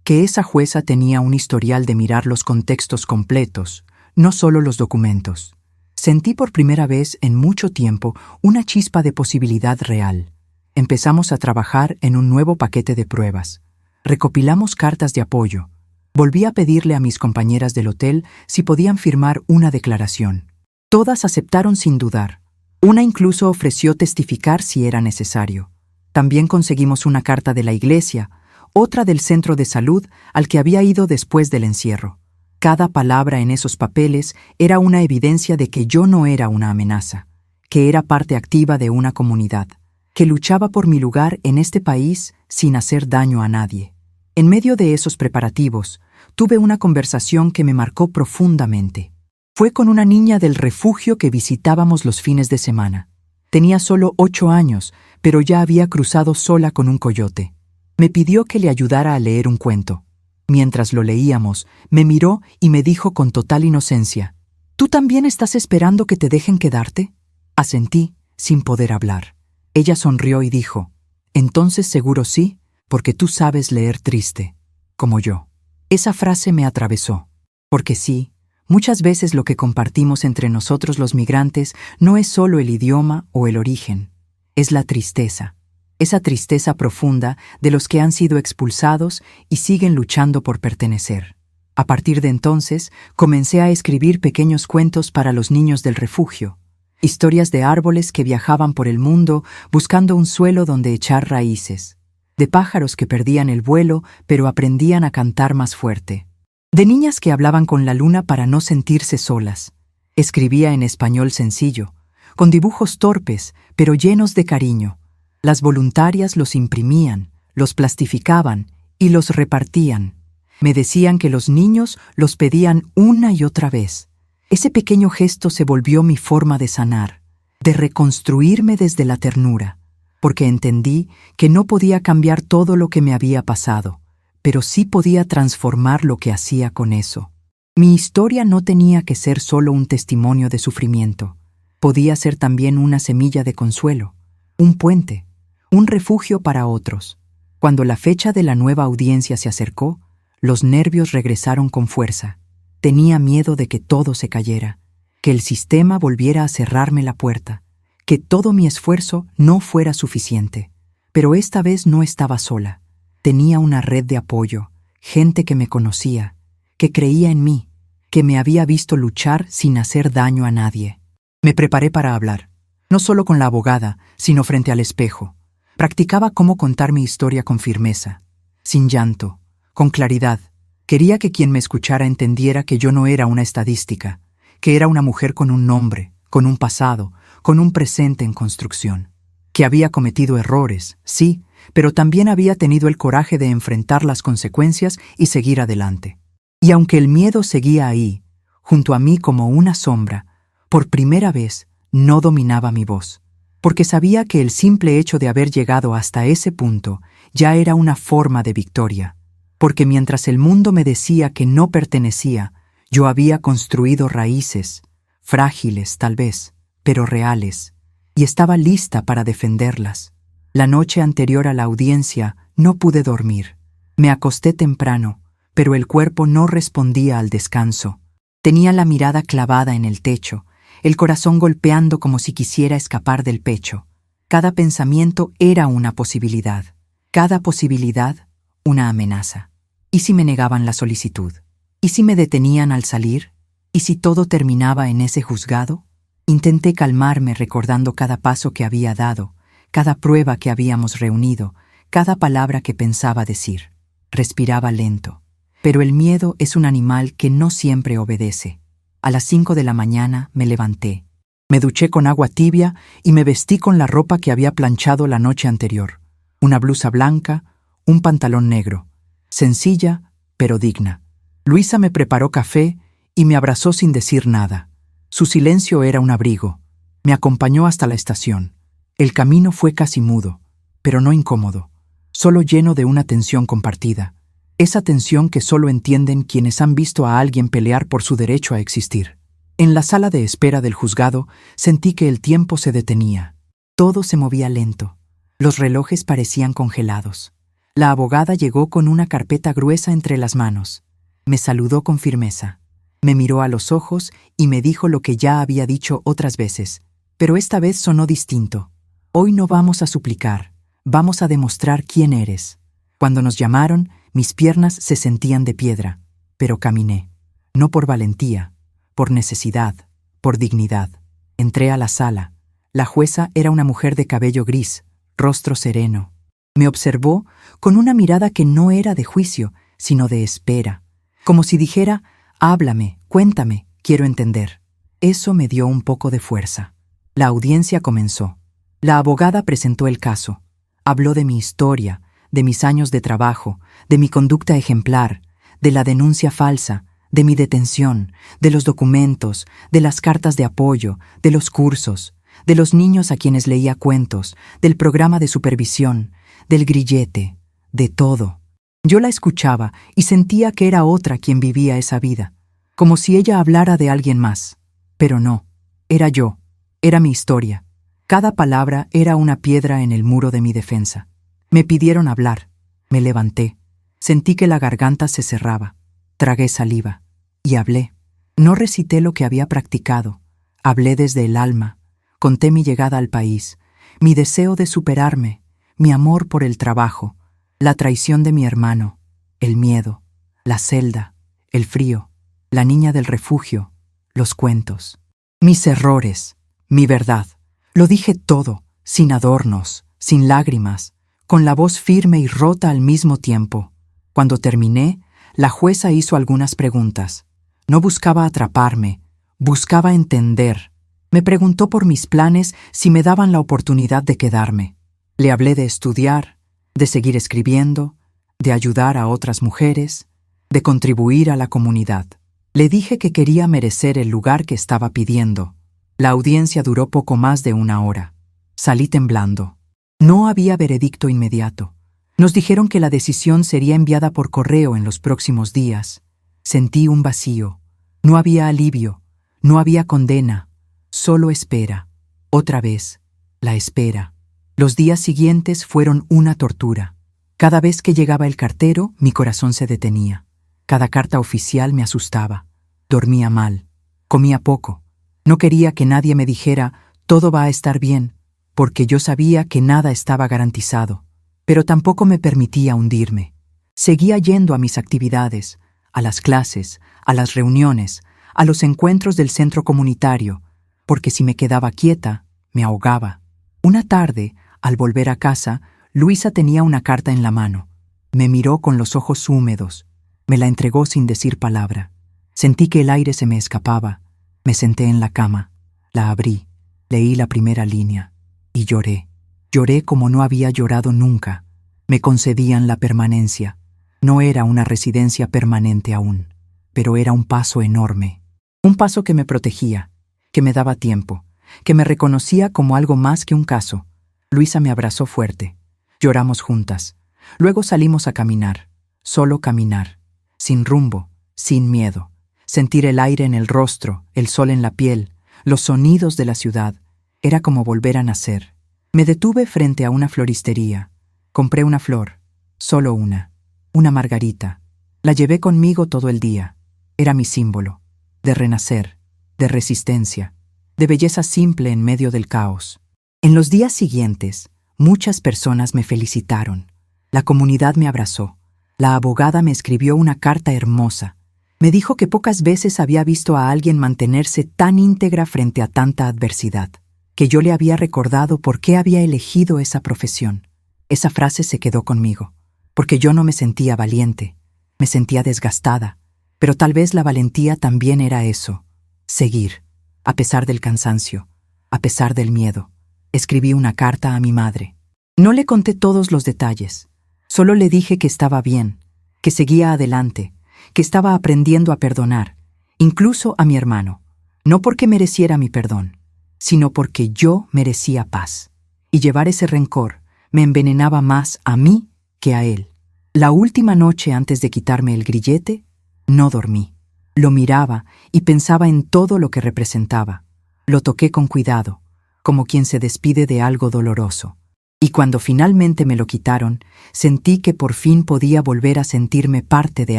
que esa jueza tenía un historial de mirar los contextos completos, no solo los documentos. Sentí por primera vez en mucho tiempo una chispa de posibilidad real. Empezamos a trabajar en un nuevo paquete de pruebas. Recopilamos cartas de apoyo. Volví a pedirle a mis compañeras del hotel si podían firmar una declaración. Todas aceptaron sin dudar. Una incluso ofreció testificar si era necesario. También conseguimos una carta de la iglesia, otra del centro de salud al que había ido después del encierro. Cada palabra en esos papeles era una evidencia de que yo no era una amenaza, que era parte activa de una comunidad, que luchaba por mi lugar en este país sin hacer daño a nadie. En medio de esos preparativos, tuve una conversación que me marcó profundamente. Fue con una niña del refugio que visitábamos los fines de semana. Tenía solo 8 años, pero ya había cruzado sola con un coyote. Me pidió que le ayudara a leer un cuento. Mientras lo leíamos, me miró y me dijo con total inocencia: ¿Tú también estás esperando que te dejen quedarte? Asentí, sin poder hablar. Ella sonrió y dijo: Entonces seguro sí, porque tú sabes leer triste, como yo. Esa frase me atravesó. Porque sí, muchas veces lo que compartimos entre nosotros los migrantes no es solo el idioma o el origen, es la tristeza. Esa tristeza profunda de los que han sido expulsados y siguen luchando por pertenecer. A partir de entonces, comencé a escribir pequeños cuentos para los niños del refugio, historias de árboles que viajaban por el mundo buscando un suelo donde echar raíces, de pájaros que perdían el vuelo pero aprendían a cantar más fuerte, de niñas que hablaban con la luna para no sentirse solas. Escribía en español sencillo, con dibujos torpes pero llenos de cariño. Las voluntarias los imprimían, los plastificaban y los repartían. Me decían que los niños los pedían una y otra vez. Ese pequeño gesto se volvió mi forma de sanar, de reconstruirme desde la ternura, porque entendí que no podía cambiar todo lo que me había pasado, pero sí podía transformar lo que hacía con eso. Mi historia no tenía que ser solo un testimonio de sufrimiento. Podía ser también una semilla de consuelo, un puente, un refugio para otros. Cuando la fecha de la nueva audiencia se acercó, los nervios regresaron con fuerza. Tenía miedo de que todo se cayera, que el sistema volviera a cerrarme la puerta, que todo mi esfuerzo no fuera suficiente. Pero esta vez no estaba sola. Tenía una red de apoyo, gente que me conocía, que creía en mí, que me había visto luchar sin hacer daño a nadie. Me preparé para hablar, no solo con la abogada, sino frente al espejo. Practicaba cómo contar mi historia con firmeza, sin llanto, con claridad. Quería que quien me escuchara entendiera que yo no era una estadística, que era una mujer con un nombre, con un pasado, con un presente en construcción. Que había cometido errores, sí, pero también había tenido el coraje de enfrentar las consecuencias y seguir adelante. Y aunque el miedo seguía ahí, junto a mí como una sombra, por primera vez no dominaba mi voz. Porque sabía que el simple hecho de haber llegado hasta ese punto ya era una forma de victoria. Porque mientras el mundo me decía que no pertenecía, yo había construido raíces, frágiles tal vez, pero reales, y estaba lista para defenderlas. La noche anterior a la audiencia no pude dormir. Me acosté temprano, pero el cuerpo no respondía al descanso. Tenía la mirada clavada en el techo, el corazón golpeando como si quisiera escapar del pecho. Cada pensamiento era una posibilidad, cada posibilidad una amenaza. ¿Y si me negaban la solicitud? ¿Y si me detenían al salir? ¿Y si todo terminaba en ese juzgado? Intenté calmarme recordando cada paso que había dado, cada prueba que habíamos reunido, cada palabra que pensaba decir. Respiraba lento. Pero el miedo es un animal que no siempre obedece. A las 5 de la mañana me levanté. Me duché con agua tibia y me vestí con la ropa que había planchado la noche anterior. Una blusa blanca, un pantalón negro. Sencilla, pero digna. Luisa me preparó café y me abrazó sin decir nada. Su silencio era un abrigo. Me acompañó hasta la estación. El camino fue casi mudo, pero no incómodo, solo lleno de una tensión compartida. Esa tensión que solo entienden quienes han visto a alguien pelear por su derecho a existir. En la sala de espera del juzgado sentí que el tiempo se detenía. Todo se movía lento. Los relojes parecían congelados. La abogada llegó con una carpeta gruesa entre las manos. Me saludó con firmeza. Me miró a los ojos y me dijo lo que ya había dicho otras veces, pero esta vez sonó distinto. Hoy no vamos a suplicar, vamos a demostrar quién eres. Cuando nos llamaron, mis piernas se sentían de piedra, pero caminé. No por valentía, por necesidad, por dignidad. Entré a la sala. La jueza era una mujer de cabello gris, rostro sereno. Me observó con una mirada que no era de juicio, sino de espera, como si dijera: háblame, cuéntame, quiero entender. Eso me dio un poco de fuerza. La audiencia comenzó. La abogada presentó el caso. Habló de mi historia, de mis años de trabajo, de mi conducta ejemplar, de la denuncia falsa, de mi detención, de los documentos, de las cartas de apoyo, de los cursos, de los niños a quienes leía cuentos, del programa de supervisión, del grillete, de todo. Yo la escuchaba y sentía que era otra quien vivía esa vida, como si ella hablara de alguien más. Pero no, era yo, era mi historia. Cada palabra era una piedra en el muro de mi defensa. Me pidieron hablar. Me levanté. Sentí que la garganta se cerraba. Tragué saliva. Y hablé. No recité lo que había practicado. Hablé desde el alma. Conté mi llegada al país, mi deseo de superarme, mi amor por el trabajo, la traición de mi hermano, el miedo, la celda, el frío, la niña del refugio, los cuentos. Mis errores, mi verdad. Lo dije todo, sin adornos, sin lágrimas, con la voz firme y rota al mismo tiempo. Cuando terminé, la jueza hizo algunas preguntas. No buscaba atraparme, buscaba entender. Me preguntó por mis planes si me daban la oportunidad de quedarme. Le hablé de estudiar, de seguir escribiendo, de ayudar a otras mujeres, de contribuir a la comunidad. Le dije que quería merecer el lugar que estaba pidiendo. La audiencia duró poco más de 1 hora. Salí temblando. No había veredicto inmediato. Nos dijeron que la decisión sería enviada por correo en los próximos días. Sentí un vacío. No había alivio. No había condena. Solo espera. Otra vez. La espera. Los días siguientes fueron una tortura. Cada vez que llegaba el cartero, mi corazón se detenía. Cada carta oficial me asustaba. Dormía mal. Comía poco. No quería que nadie me dijera: todo va a estar bien, porque yo sabía que nada estaba garantizado. Pero tampoco me permitía hundirme. Seguía yendo a mis actividades, a las clases, a las reuniones, a los encuentros del centro comunitario, porque si me quedaba quieta, me ahogaba. Una tarde, al volver a casa, Luisa tenía una carta en la mano. Me miró con los ojos húmedos. Me la entregó sin decir palabra. Sentí que el aire se me escapaba. Me senté en la cama. La abrí. Leí la primera línea. Y lloré. Lloré como no había llorado nunca. Me concedían la permanencia. No era una residencia permanente aún, pero era un paso enorme. Un paso que me protegía, que me daba tiempo, que me reconocía como algo más que un caso. Luisa me abrazó fuerte. Lloramos juntas. Luego salimos a caminar. Solo caminar. Sin rumbo, sin miedo. Sentir el aire en el rostro, el sol en la piel, los sonidos de la ciudad. Era como volver a nacer. Me detuve frente a una floristería. Compré una flor, solo una margarita. La llevé conmigo todo el día. Era mi símbolo, de renacer, de resistencia, de belleza simple en medio del caos. En los días siguientes, muchas personas me felicitaron. La comunidad me abrazó. La abogada me escribió una carta hermosa. Me dijo que pocas veces había visto a alguien mantenerse tan íntegra frente a tanta adversidad, que yo le había recordado por qué había elegido esa profesión. Esa frase se quedó conmigo, porque yo no me sentía valiente, me sentía desgastada, pero tal vez la valentía también era eso, seguir, a pesar del cansancio, a pesar del miedo. Escribí una carta a mi madre. No le conté todos los detalles, solo le dije que estaba bien, que seguía adelante, que estaba aprendiendo a perdonar, incluso a mi hermano, no porque mereciera mi perdón, sino porque yo merecía paz. Y llevar ese rencor me envenenaba más a mí que a él. La última noche antes de quitarme el grillete, no dormí. Lo miraba y pensaba en todo lo que representaba. Lo toqué con cuidado, como quien se despide de algo doloroso. Y cuando finalmente me lo quitaron, sentí que por fin podía volver a sentirme parte de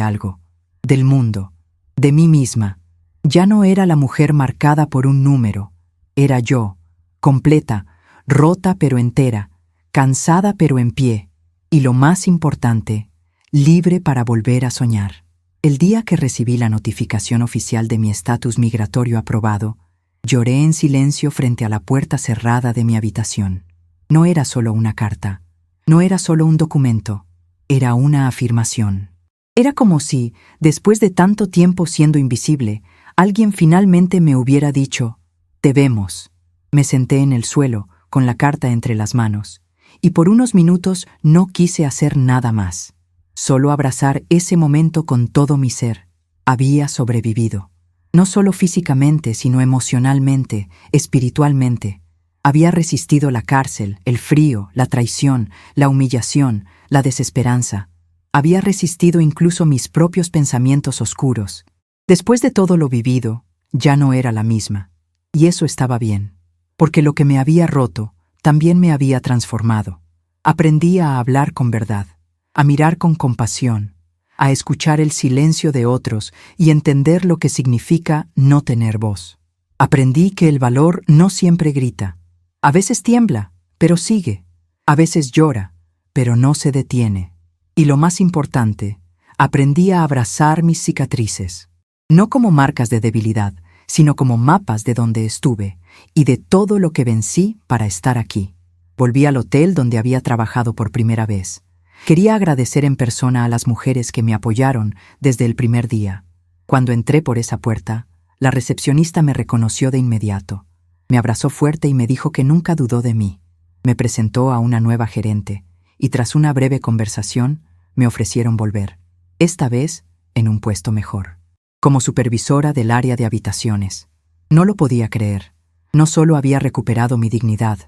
algo, del mundo, de mí misma. Ya no era la mujer marcada por un número, era yo, completa, rota pero entera, cansada pero en pie, y lo más importante, libre para volver a soñar. El día que recibí la notificación oficial de mi estatus migratorio aprobado, lloré en silencio frente a la puerta cerrada de mi habitación. No era solo una carta, no era solo un documento, era una afirmación. Era como si, después de tanto tiempo siendo invisible, alguien finalmente me hubiera dicho, «Te vemos». Me senté en el suelo, con la carta entre las manos, y por unos minutos no quise hacer nada más. Solo abrazar ese momento con todo mi ser. Había sobrevivido. No solo físicamente, sino emocionalmente, espiritualmente. Había resistido la cárcel, el frío, la traición, la humillación, la desesperanza. Había resistido incluso mis propios pensamientos oscuros. Después de todo lo vivido, ya no era la misma. Y eso estaba bien, porque lo que me había roto también me había transformado. Aprendí a hablar con verdad, a mirar con compasión, a escuchar el silencio de otros y entender lo que significa no tener voz. Aprendí que el valor no siempre grita. A veces tiembla, pero sigue. A veces llora, pero no se detiene. Y lo más importante, aprendí a abrazar mis cicatrices, no como marcas de debilidad, sino como mapas de donde estuve y de todo lo que vencí para estar aquí. Volví al hotel donde había trabajado por primera vez. Quería agradecer en persona a las mujeres que me apoyaron desde el primer día. Cuando entré por esa puerta, la recepcionista me reconoció de inmediato. Me abrazó fuerte y me dijo que nunca dudó de mí. Me presentó a una nueva gerente y tras una breve conversación me ofrecieron volver, esta vez en un puesto mejor, como supervisora del área de habitaciones. No lo podía creer. No solo había recuperado mi dignidad,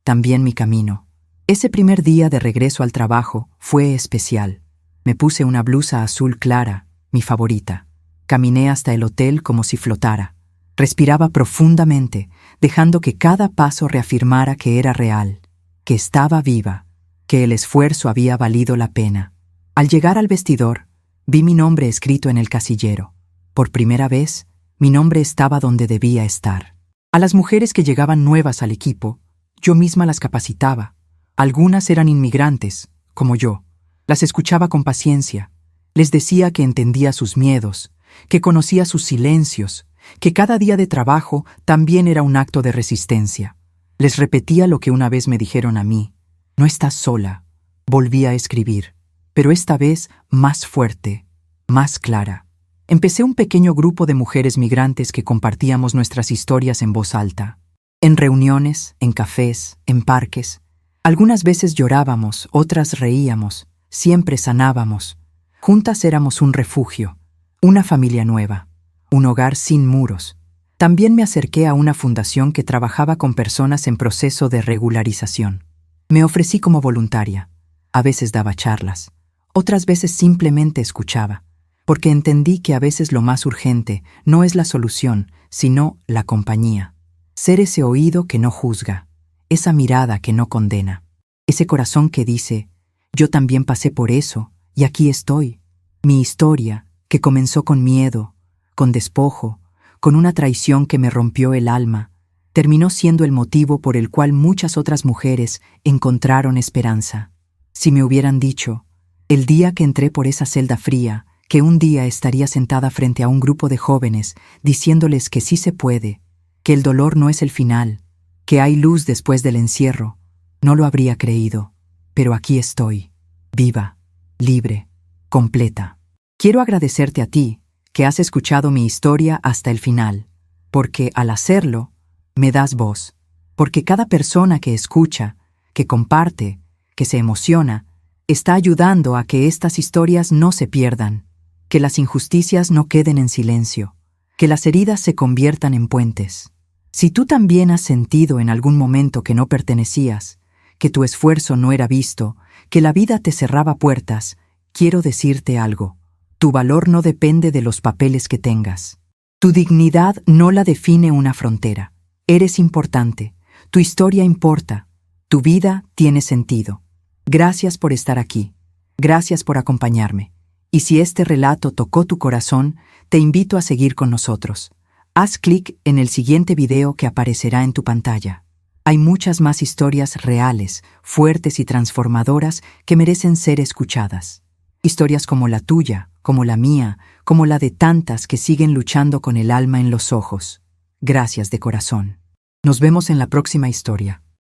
también mi camino. Ese primer día de regreso al trabajo fue especial. Me puse una blusa azul clara, mi favorita. Caminé hasta el hotel como si flotara. Respiraba profundamente, dejando que cada paso reafirmara que era real, que estaba viva, que el esfuerzo había valido la pena. Al llegar al vestidor, vi mi nombre escrito en el casillero. Por primera vez, mi nombre estaba donde debía estar. A las mujeres que llegaban nuevas al equipo, yo misma las capacitaba. Algunas eran inmigrantes, como yo. Las escuchaba con paciencia. Les decía que entendía sus miedos, que conocía sus silencios, que cada día de trabajo también era un acto de resistencia. Les repetía lo que una vez me dijeron a mí. No estás sola. Volví a escribir, pero esta vez más fuerte, más clara. Empecé un pequeño grupo de mujeres migrantes que compartíamos nuestras historias en voz alta. En reuniones, en cafés, en parques. Algunas veces llorábamos, otras reíamos, siempre sanábamos. Juntas éramos un refugio, una familia nueva, un hogar sin muros. También me acerqué a una fundación que trabajaba con personas en proceso de regularización. Me ofrecí como voluntaria. A veces daba charlas, otras veces simplemente escuchaba, porque entendí que a veces lo más urgente no es la solución, sino la compañía. Ser ese oído que no juzga, esa mirada que no condena, ese corazón que dice, yo también pasé por eso y aquí estoy. Mi historia, que comenzó con miedo, con despojo, con una traición que me rompió el alma, terminó siendo el motivo por el cual muchas otras mujeres encontraron esperanza. Si me hubieran dicho, el día que entré por esa celda fría, que un día estaría sentada frente a un grupo de jóvenes diciéndoles que sí se puede, que el dolor no es el final, que hay luz después del encierro, no lo habría creído. Pero aquí estoy, viva, libre, completa. Quiero agradecerte a ti, que has escuchado mi historia hasta el final, porque al hacerlo, me das voz, porque cada persona que escucha, que comparte, que se emociona, está ayudando a que estas historias no se pierdan, que las injusticias no queden en silencio, que las heridas se conviertan en puentes. Si tú también has sentido en algún momento que no pertenecías, que tu esfuerzo no era visto, que la vida te cerraba puertas, quiero decirte algo. Tu valor no depende de los papeles que tengas. Tu dignidad no la define una frontera. Eres importante. Tu historia importa. Tu vida tiene sentido. Gracias por estar aquí. Gracias por acompañarme. Y si este relato tocó tu corazón, te invito a seguir con nosotros. Haz clic en el siguiente video que aparecerá en tu pantalla. Hay muchas más historias reales, fuertes y transformadoras que merecen ser escuchadas. Historias como la tuya, como la mía, como la de tantas que siguen luchando con el alma en los ojos. Gracias de corazón. Nos vemos en la próxima historia.